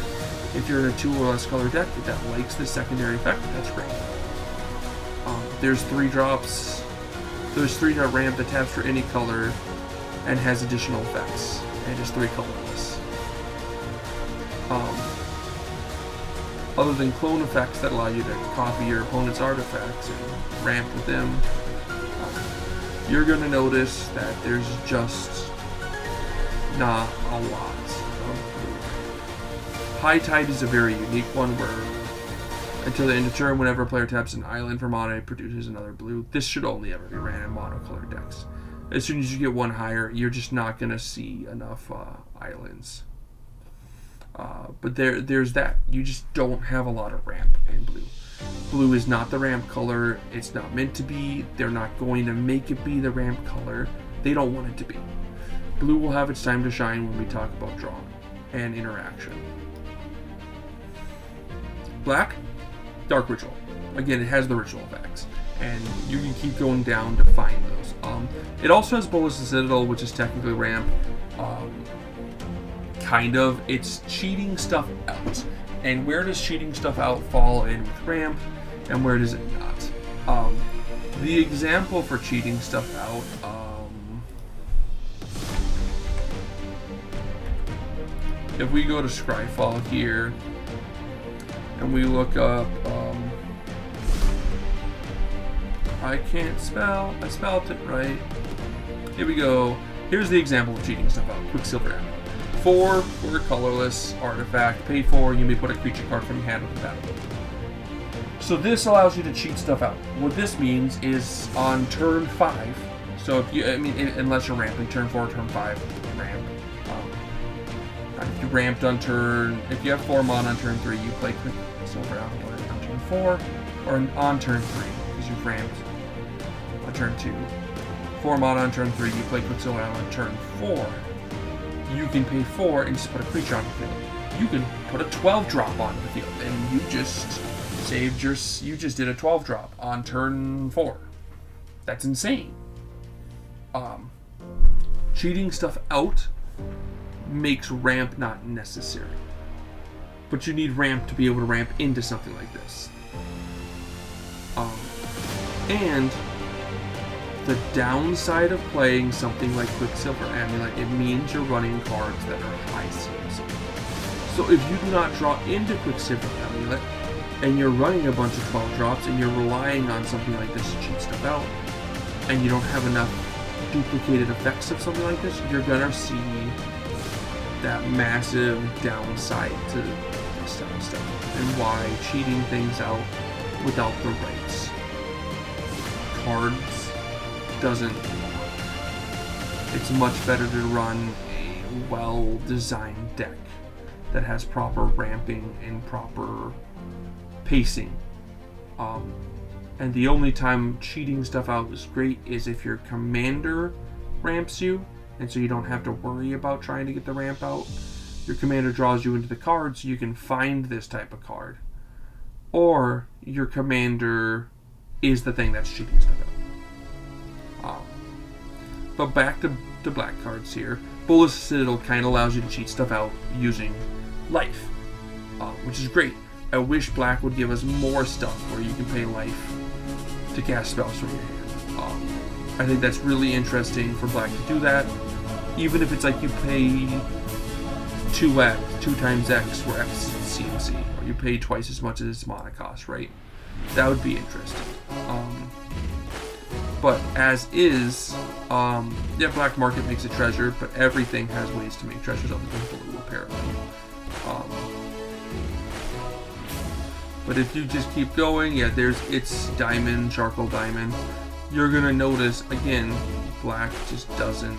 If you're in a 2 or less color deck that likes the secondary effect, that's great. There's 3 drops. There's 3-drop ramp that taps for any color and has additional effects, and is 3 colorless. Other than clone effects that allow you to copy your opponent's artifacts and ramp with them, you're going to notice that there's just not a lot of blue. High Tide is a very unique one where until the end of turn, whenever a player taps an island for mana, it produces another blue. This should only ever be ran in monocolored decks. As soon as you get 1 higher, you're just not going to see enough islands. But there's that. You just don't have a lot of ramp in blue. Blue is not the ramp color. It's not meant to be. They're not going to make it be the ramp color. They don't want it to be. Blue will have its time to shine when we talk about draw and interaction. Black, Dark Ritual. Again, it has the ritual effects, and you can keep going down to find those. It also has Bolas the Citadel, which is technically ramp. Kind of. It's cheating stuff out. And where does cheating stuff out fall in with ramp, and where does it not? The example for cheating stuff out, if we go to Scryfall here, and we look up, I can't spell, I spelled it right. Here we go. Here's the example of cheating stuff out. Quicksilver Ammo. 4 for a colorless artifact. Pay 4, you may put a creature card from your hand on the battlefield. So this allows you to cheat stuff out. What this means is on turn 5, so if you, unless you're ramping, turn 4, turn 5, ramp. If you ramped on turn, if you have 4 mana on turn 3, you play Quicksilver Ammo on turn 4, or on turn 3, because you've ramped on turn 2. 4 mana on turn 3, you play Quicksilver Ammo on turn 4. You can pay 4 and just put a creature on the field. You can put a 12-drop on the field, and you just saved you just did a 12-drop on turn 4. That's insane. Cheating stuff out makes ramp not necessary. But you need ramp to be able to ramp into something like this. And the downside of playing something like Quicksilver Amulet, it means you're running cards that are high CMC. So if you do not draw into Quicksilver Amulet, and you're running a bunch of 12 drops, and you're relying on something like this to cheat stuff out, and you don't have enough duplicated effects of something like this, you're gonna see that massive downside to this type of stuff, and why cheating things out without the right cards doesn't It's much better to run a well-designed deck that has proper ramping and proper pacing. And the only time cheating stuff out is great is if your commander ramps you, and so you don't have to worry about trying to get the ramp out. Your commander draws you into the card so you can find this type of card. Or your commander is the thing that's cheating stuff out. But back to black cards here. Bolas Citadel kind of allows you to cheat stuff out using life, which is great. I wish black would give us more stuff where you can pay life to cast spells from your hand. I think that's really interesting for black to do that. Even if it's like you pay 2x, 2 times X, where X is CMC, or you pay twice as much as its mana cost, right? That would be interesting. But as is, yeah, black market makes a treasure, but everything has ways to make treasures other than blue, apparently. But if you just keep going, yeah, it's diamond, charcoal diamond. You're gonna notice, again, black just doesn't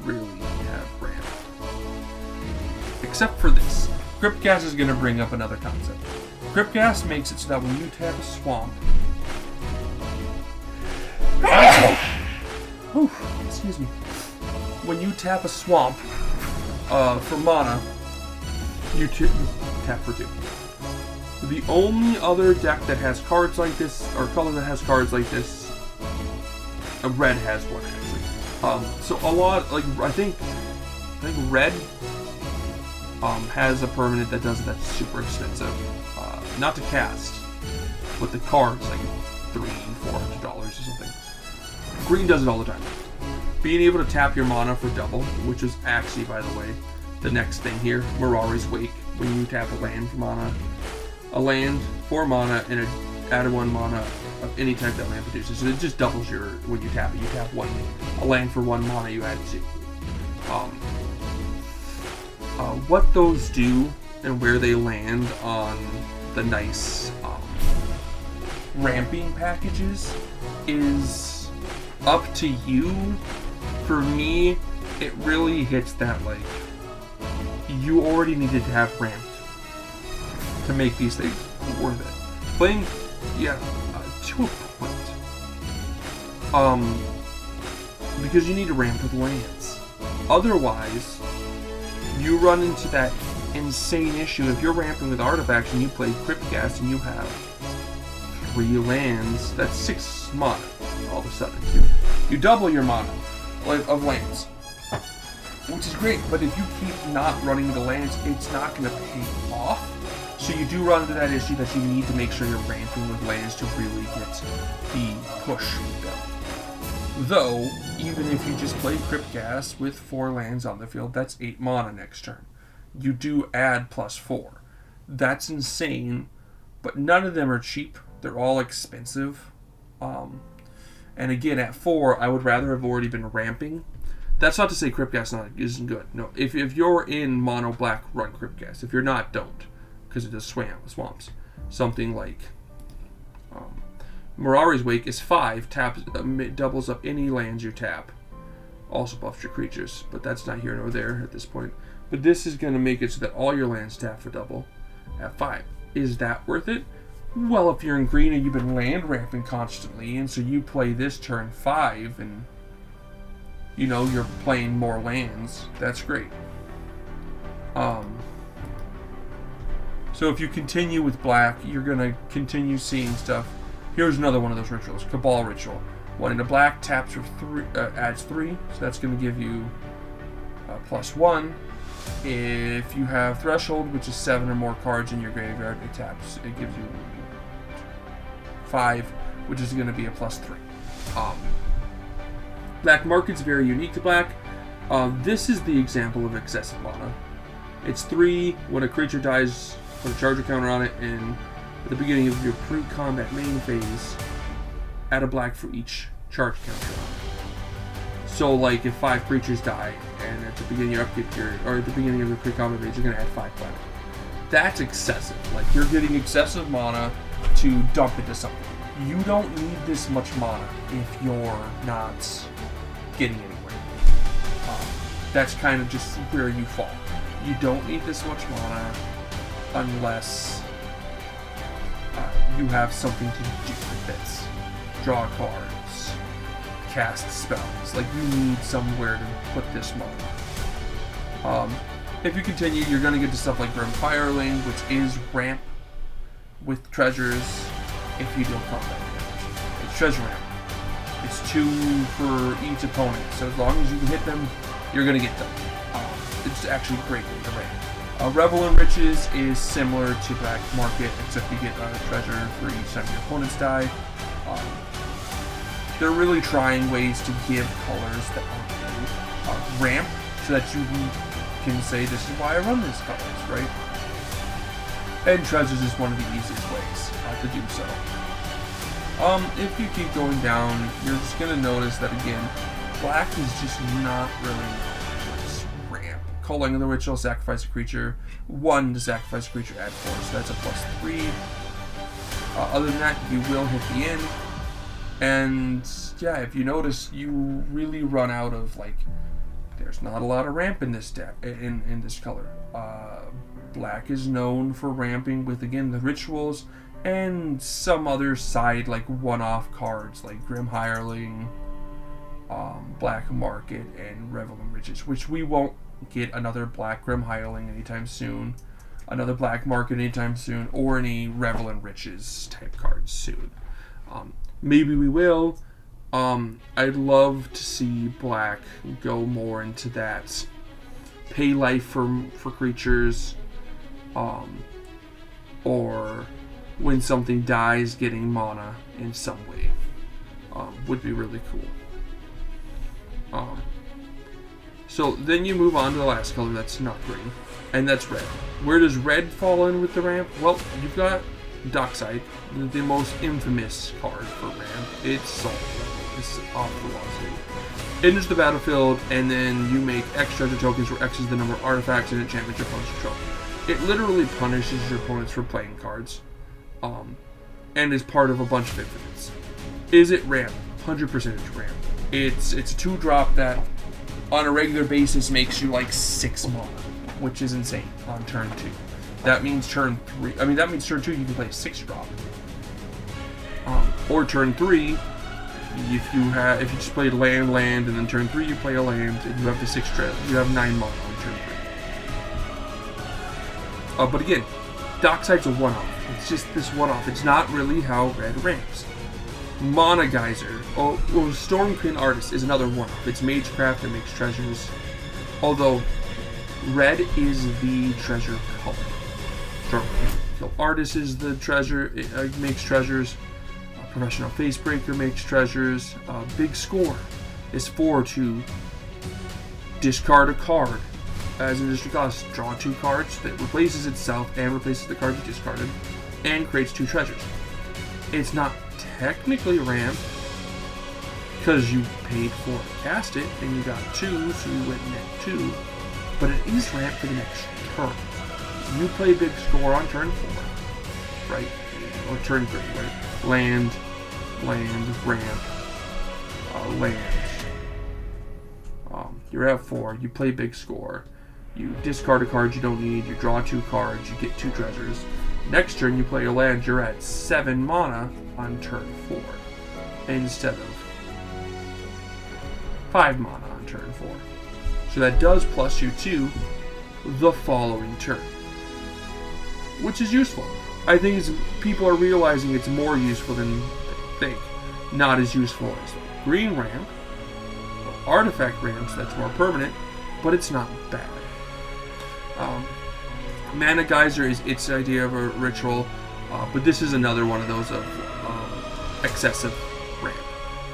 really have ramp. Except for this. Cryptcast is gonna bring up another concept. Cryptcast makes it so that when you tap a swamp... excuse me. When you tap a swamp for mana, you tap for 2. The only other deck that has cards like this, or color that has cards like this, red has one actually. So a lot, like I think red has a permanent that does it that's super expensive, not to cast, but the cards like $300-$400 or something. Green does it all the time. Being able to tap your mana for double, which is actually, by the way, the next thing here, Mirari's Wake. When you tap a land for mana. A land, 4 mana, and add 1 mana of any type that land produces. So it just doubles your, when you tap it. You tap a land for 1 mana, you add 2. What those do and where they land on the nice ramping packages is up to you. For me, it really hits that like, you already needed to have ramped to make these things worth it. Playing, yeah, to a point. Because you need to ramp with lands. Otherwise, you run into that insane issue. If you're ramping with artifacts and you play Cryptcast and you have 3 lands, that's 6 mana all of a sudden. You double your mana of lands, which is great, but if you keep not running the lands, it's not going to pay off. So you do run into that issue that you need to make sure you're ramping with lands to really get the push done. Though, even if you just play Cryptcast with 4 lands on the field, that's 8 mana next turn. You do add +4. That's insane, but none of them are cheap. They're all expensive. And again, at 4, I would rather have already been ramping. That's not to say Cryptcast isn't good. No, if you're in mono black, run Cryptcast. If you're not, don't. Because it does swamps. Something like Mirari's Wake is 5, doubles up any lands you tap. Also buffs your creatures, but that's not here nor there at this point. But this is going to make it so that all your lands tap for double at 5. Is that worth it? Well, if you're in green and you've been land ramping constantly, and so you play this turn 5, and you know you're playing more lands, that's great. So if you continue with black, you're going to continue seeing stuff. Here's another one of those rituals, Cabal Ritual. 1 into black, taps for 3, adds 3, so that's going to give you +1. If you have Threshold, which is 7 or more cards in your graveyard, it taps. It gives you 5, which is going to be a +3. Black Market's very unique to black. This is the example of excessive mana. It's 3 when a creature dies, put a charger counter on it, and at the beginning of your pre-combat main phase, add a black for each charge counter. So, like, if 5 creatures die, and at the beginning of your upkeep period, or at the beginning of the pre-combat phase, you're going to add 5 black. That's excessive. Like, you're getting excessive mana to dump into something. You don't need this much mana if you're not getting anywhere. That's kind of just where you fall. You don't need this much mana unless you have something to do with this. Draw cards, cast spells. Like, you need somewhere to put this mana. If you continue, you're going to get to stuff like Grim Hireling, which is ramp with treasures if you deal combat damage. It's treasure ramp. It's 2 for each opponent, so as long as you can hit them, you're going to get them. It's actually great with the ramp. Revel in Riches is similar to Black Market, except you get a treasure for each time your opponents die. They're really trying ways to give colors that are ramp, so that you can say, this is why I run these colors, right? And treasures is one of the easiest ways to do so. If you keep going down, you're just going to notice that, again, black is just not really known for its ramp. Culling of the Ritual, sacrifice a creature. 1 to sacrifice a creature, add 4, so that's a +3. Other than that, you will hit the end. And, yeah, if you notice, you really run out of, like, there's not a lot of ramp in this deck, in this color. Black is known for ramping with, again, the rituals and some other side, like, one-off cards, like Grim Hireling, Black Market, and Revel in Riches, which we won't get another Black Grim Hireling anytime soon, another Black Market anytime soon, or any Revel in Riches type cards soon. Maybe we will. I'd love to see Black go more into that pay life for creatures, or when something dies, getting mana in some way would be really cool. So then you move on to the last color that's not green, and that's red. Where does red fall in with the ramp? Well, you've got Dockside, the most infamous card for ramp. It's Salt. It's off velocity. Enters the battlefield, and then you make X treasure tokens, where X is the number of artifacts and enchantments your opponents control. It literally punishes your opponents for playing cards, and is part of a bunch of infinites. Is it ramp? 100% it's ramp. It's a 2-drop that on a regular basis makes you like 6 mana, which is insane on turn 2. That means turn 2 you can play a 6-drop. Or turn 3, if you just played land, and then turn 3 you play a land, and you have the 6 treasure, you have 9 mana on turn 3. But again, Dockside's a one-off. It's just this one-off. It's not really how red ramps. Mana Geyser, Stormkin Artist is another one-off. It's Magecraft that makes treasures. Although, red is the treasure color. Stormkin Artist is the treasure, it makes treasures. Professional Facebreaker makes treasures. Big Score is 4 to discard a card. As an additional cost, draw 2 cards that replaces itself and replaces the card you discarded, and creates 2 treasures. It's not technically ramp because you paid for it to cast it, and you got 2, so you went net 2. But it is ramp for the next turn. You play Big Score on turn 4, right? Or turn 3, right? Land, ramp, land. You're at 4. You play Big Score. You discard a card you don't need. You draw 2 cards. You get 2 treasures. Next turn, you play a land. You're at 7 mana on turn 4 instead of 5 mana on turn 4. So that does plus you to the following turn, which is useful. I think people are realizing it's more useful than they think. Not as useful as green ramp, or artifact ramps, that's more permanent, but it's not bad. Mana Geyser is its idea of a ritual, but this is another one of those of excessive ramp,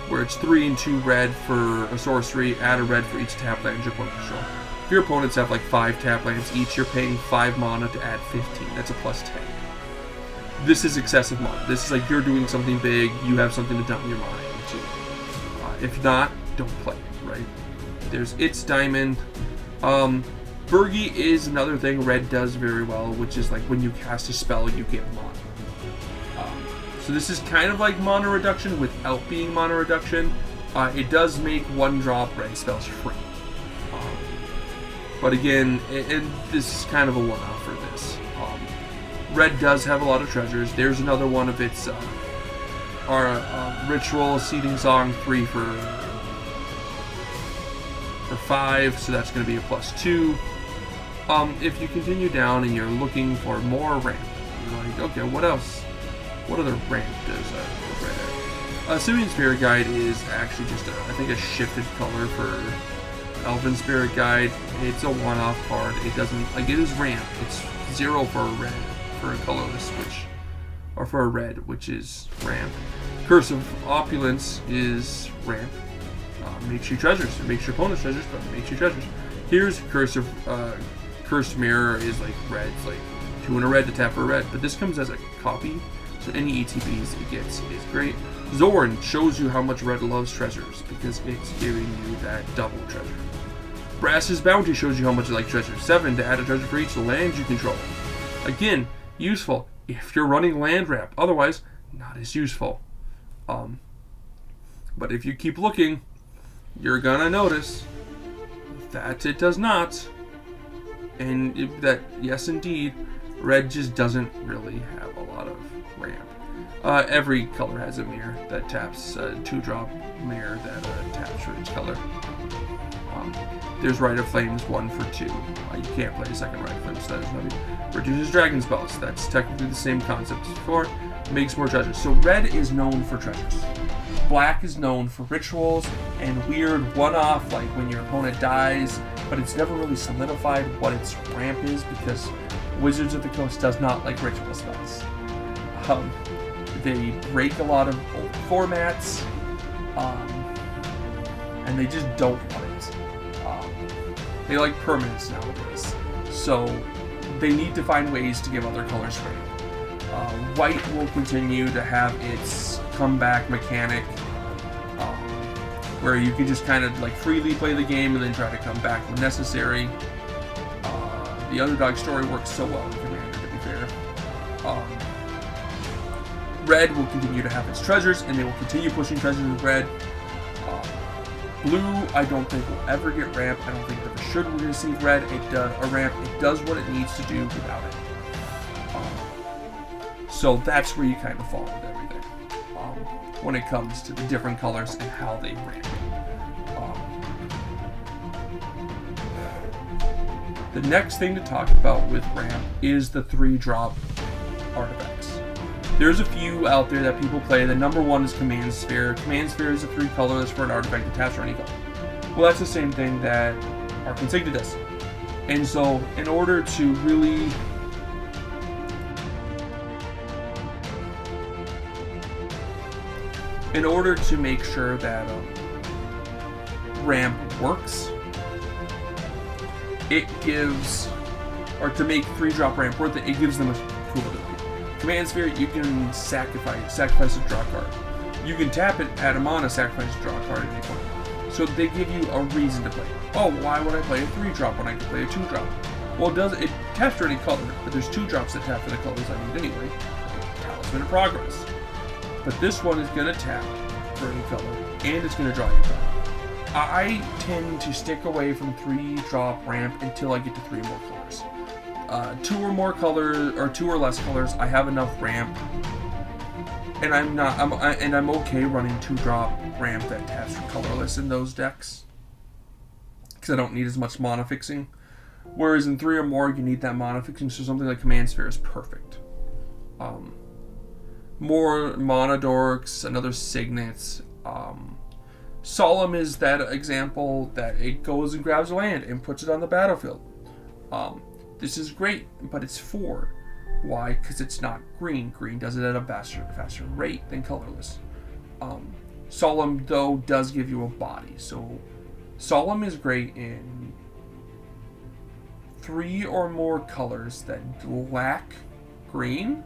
where it's 3 and 2 red for a sorcery, add a red for each tap land your opponent control. If your opponents have like 5 tap lands each, you're paying 5 mana to add 15. That's a plus 10. This is excessive mana. This is like you're doing something big, you have something to dump your mana into. If not, don't play it, right? There's It's Diamond. Burgi is another thing red does very well, which is like when you cast a spell, you get mana. So this is kind of like mana reduction without being mana reduction. It does make 1-drop red spells free. But again, and this is kind of a one-off for this. Red does have a lot of treasures. There's another one of its ritual seeding song 3 for 5, so that's going to be a +2. If you continue down and you're looking for more ramp, you're like, okay, what else? What other ramp does Red have? Simian Spirit Guide is actually just, I think, a shifted color for Elven Spirit Guide. It's a one-off card. It doesn't, like, it is ramp. It's 0 for a red, for a colorless, or for a red, which is ramp. Curse of Opulence is ramp. Makes you treasures. It makes your opponent's treasures, but it makes you treasures. Here's Curse of Cursed Mirror is like red. It's like 2 and a red to tap for a red, but this comes as a copy, so any ETBs it gets is great. Zorn shows you how much red loves treasures because it's giving you that double treasure. Brass's Bounty shows you how much you like treasures. 7 to add a treasure for each land you control. Again, useful if you're running land ramp. Otherwise, not as useful. But if you keep looking, you're gonna notice that it does not. And that, yes indeed, red just doesn't really have a lot of ramp. Every color has a mirror that taps, a 2-drop mirror that taps for each color. There's Rite of Flames 1 for 2. You can't play a second Rite of Flames, so that is maybe. Reduces Dragon Spells. That's technically the same concept as before. Makes more treasures. So red is known for treasures. Black is known for rituals and weird one-off, like when your opponent dies, but it's never really solidified what its ramp is because Wizards of the Coast does not like ritual spells. They break a lot of old formats, and they just don't want it. They like permanence nowadays, so they need to find ways to give other colors ramp. White will continue to have its comeback mechanic, where you can just kind of like freely play the game and then try to come back when necessary. The underdog story works so well in Commander, to be fair. Red will continue to have its treasures, and they will continue pushing treasures with red. Blue, I don't think will ever get ramp. I don't think it ever should receive red. It does a ramp. It does what it needs to do without it. So that's where you kind of fall with everything when it comes to the different colors and how they ramp. The next thing to talk about with ramp is the 3-drop artifacts. There's a few out there that people play. The number one is Command Sphere. Command Sphere is a 3-colorless for an artifact attached to any color. Well, that's the same thing that our Consigna does. And so, in order to really make sure that ramp works, it gives, or to make 3-drop ramp worth it, it gives them a cool ability. Command Sphere, you can sacrifice a draw card. You can tap it, add a mana, sacrifice a draw card at any point. So they give you a reason to play. Oh, why would I play a 3-drop when I can play a 2-drop? Well, it taps for any color, but there's 2 drops that tap for the colors I need anyway. Talisman of Progress. But this one is going to tap for any color, and it's going to draw your card. I tend to stick away from 3-drop ramp until I get to 3 more colors. 2 or more colors, or 2 or less colors, I have enough ramp, and I'm okay running 2-drop ramp that taps for colorless in those decks, because I don't need as much mana fixing. Whereas in 3 or more, you need that mana fixing, so something like Command Sphere is perfect. More mana dorks, another Signets. Solemn is that example that it goes and grabs land and puts it on the battlefield. This is great, but it's 4. Why? Because it's not green. Green does it at a faster rate than colorless. Solemn, though, does give you a body. So Solemn is great in 3 or more colors that lack green,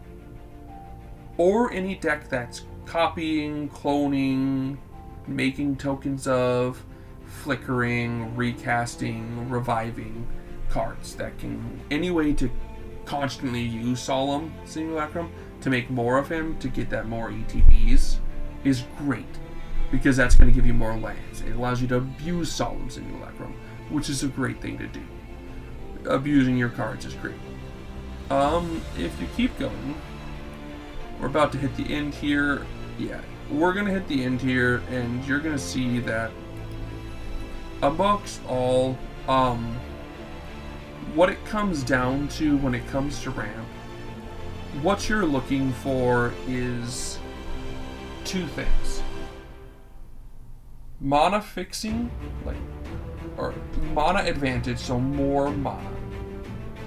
or any deck that's copying, cloning, making tokens of, flickering, recasting, reviving cards that can, any way to constantly use Solemn Simulacrum to make more of him, to get that more ETBs, is great, because that's going to give you more lands. It allows you to abuse Solemn Simulacrum, which is a great thing to do. abusing your cards is great. If you keep going, we're about to hit the end here. Yeah, we're gonna hit the end here, and you're gonna see that amongst all, what it comes down to when it comes to ramp, what you're looking for is two things: mana fixing, or mana advantage, so more mana.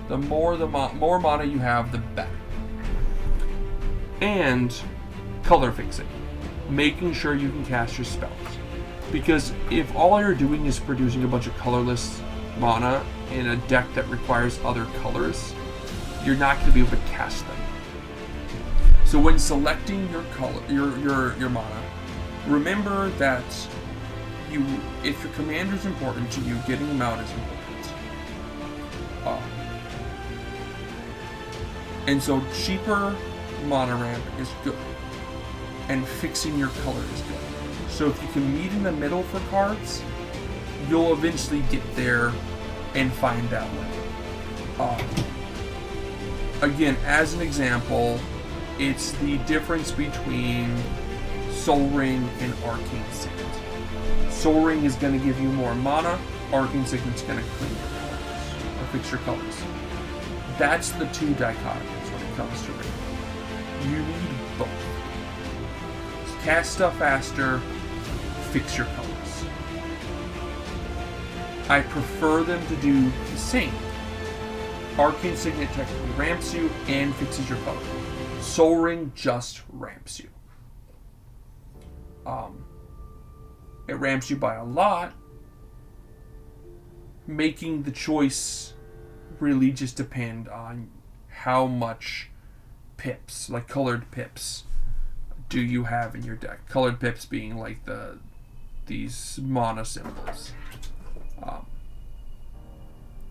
The more mana you have, the better. And color fixing, making sure you can cast your spells. Because if all you're doing is producing a bunch of colorless mana in a deck that requires other colors, you're not going to be able to cast them. So when selecting your color, your mana, remember that if your commander is important to you, getting them out is important. And so cheaper mana ramp is good, and fixing your color is good. So if you can meet in the middle for cards, you'll eventually get there and find that way. Again, as an example, it's the difference between Sol Ring and Arcane Signet. Sol Ring is going to give you more mana, Arcane Signet's going to clean your colors, or fix your colors. That's the two dichotomies when it comes to Ring. You need both. Cast stuff faster, fix your colors. I prefer them to do the same. Arcane Signet technically ramps you and fixes your color. Sol Ring just ramps you. It ramps you by a lot, making the choice really just depend on how much pips, like colored pips, do you have in your deck. Colored pips being like these mana symbols.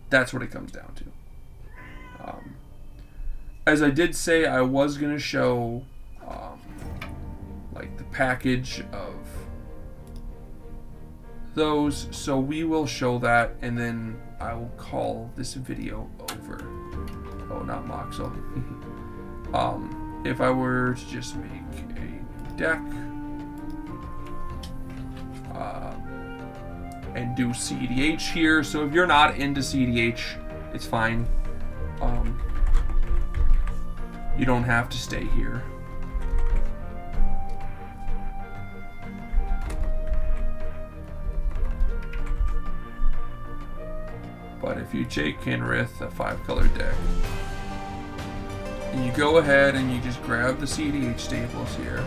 That's what it comes down to. As I did say, I was going to show like the package of those, so we will show that, and then I will call this video over. Oh, not Moxel. If I were to just make a new deck and do CDH here, so if you're not into CDH, it's fine. You don't have to stay here. But if you take Kenrith, a 5-color deck, and you go ahead and you just grab the CDH staples here.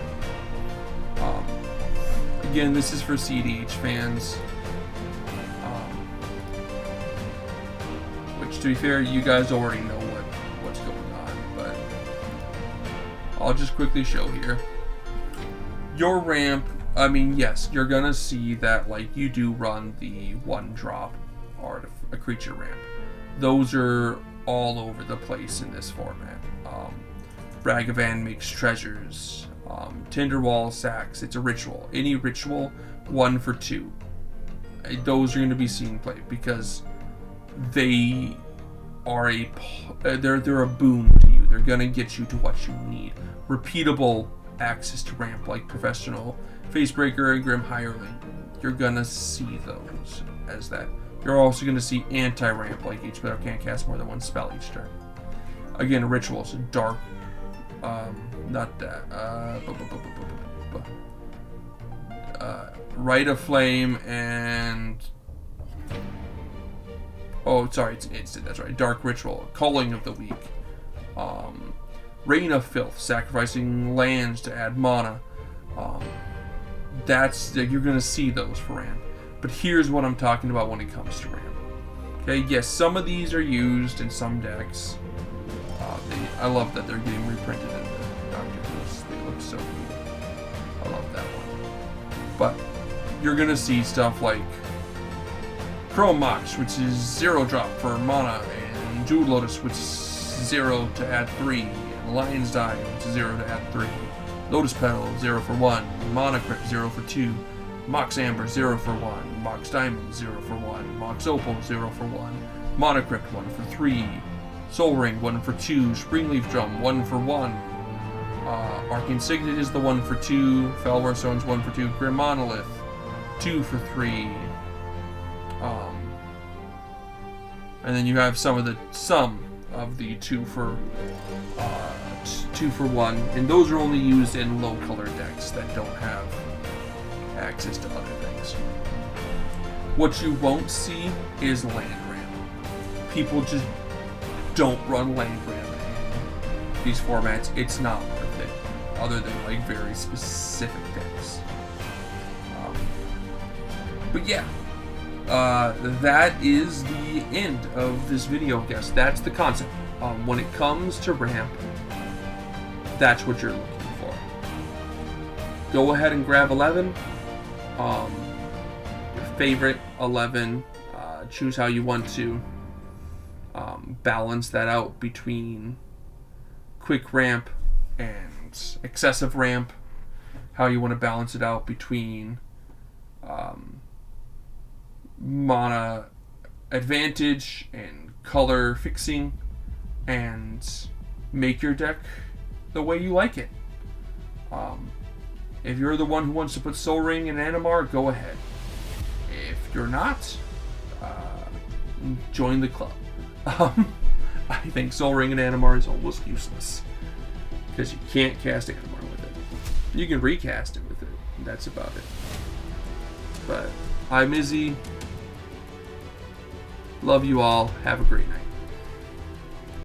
Again, this is for CDH fans. Which, to be fair, you guys already know what's going on, but I'll just quickly show here. Your ramp, I mean, yes, you're gonna see that, like, you do run the 1-drop a creature ramp. Those are all over the place in this format. Ragavan makes treasures. Tinderwall sacks. It's a ritual. Any ritual, 1 for 2. Those are going to be seen play because they are they're a boon to you. They're going to get you to what you need. Repeatable access to ramp like Professional Facebreaker and Grim Hireling. You're going to see those as that. You're also going to see anti-ramp, like each player can't cast more than 1 spell each turn. Again, rituals, dark, not that, Rite of Flame and, oh, sorry, it's instant, that's right, Dark Ritual, Culling of the Weak, Reign of Filth, sacrificing lands to add mana. You're going to see those for ramp. But here's what I'm talking about when it comes to ramp. Okay, yes, some of these are used in some decks. I love that they're getting reprinted in the Dr. Who's. They look so cool. I love that one. But you're gonna see stuff like Chrome Mox, which is 0-drop for mana, and Jewel Lotus, which is 0 to add 3, and Lion's Die, which is 0 to add 3. Lotus Petal, 0 for 1. Mana Crypt, 0 for 2. Mox Amber, 0 for 1. Mox Diamond, 0 for 1. Mox Opal, 0 for 1. Mana Crypt, 1 for 3. Soul Ring, 1 for 2. Springleaf Drum, 1 for 1. Arcane Signet is the 1 for 2. Felwar Stone's 1 for 2. Grim Monolith, 2 for 3. And then you have some of the 2 for 1, and those are only used in low color decks that don't have access to other things. What you won't see is land ramp. People just don't run land ramp in these formats. It's not worth it, other than like very specific decks. But yeah, that is the end of this video, guys. That's the concept. When it comes to ramp, that's what you're looking for. Go ahead and grab 11. Your favorite 11. Choose how you want to balance that out between quick ramp and excessive ramp. How you want to balance it out between mana advantage and color fixing, and make your deck the way you like it. If you're the one who wants to put Sol Ring and Animar, go ahead. If you're not, join the club. I think Sol Ring and Animar is almost useless, because you can't cast Animar with it. You can recast it with it. That's about it. But I'm Izzy. Love you all. Have a great night.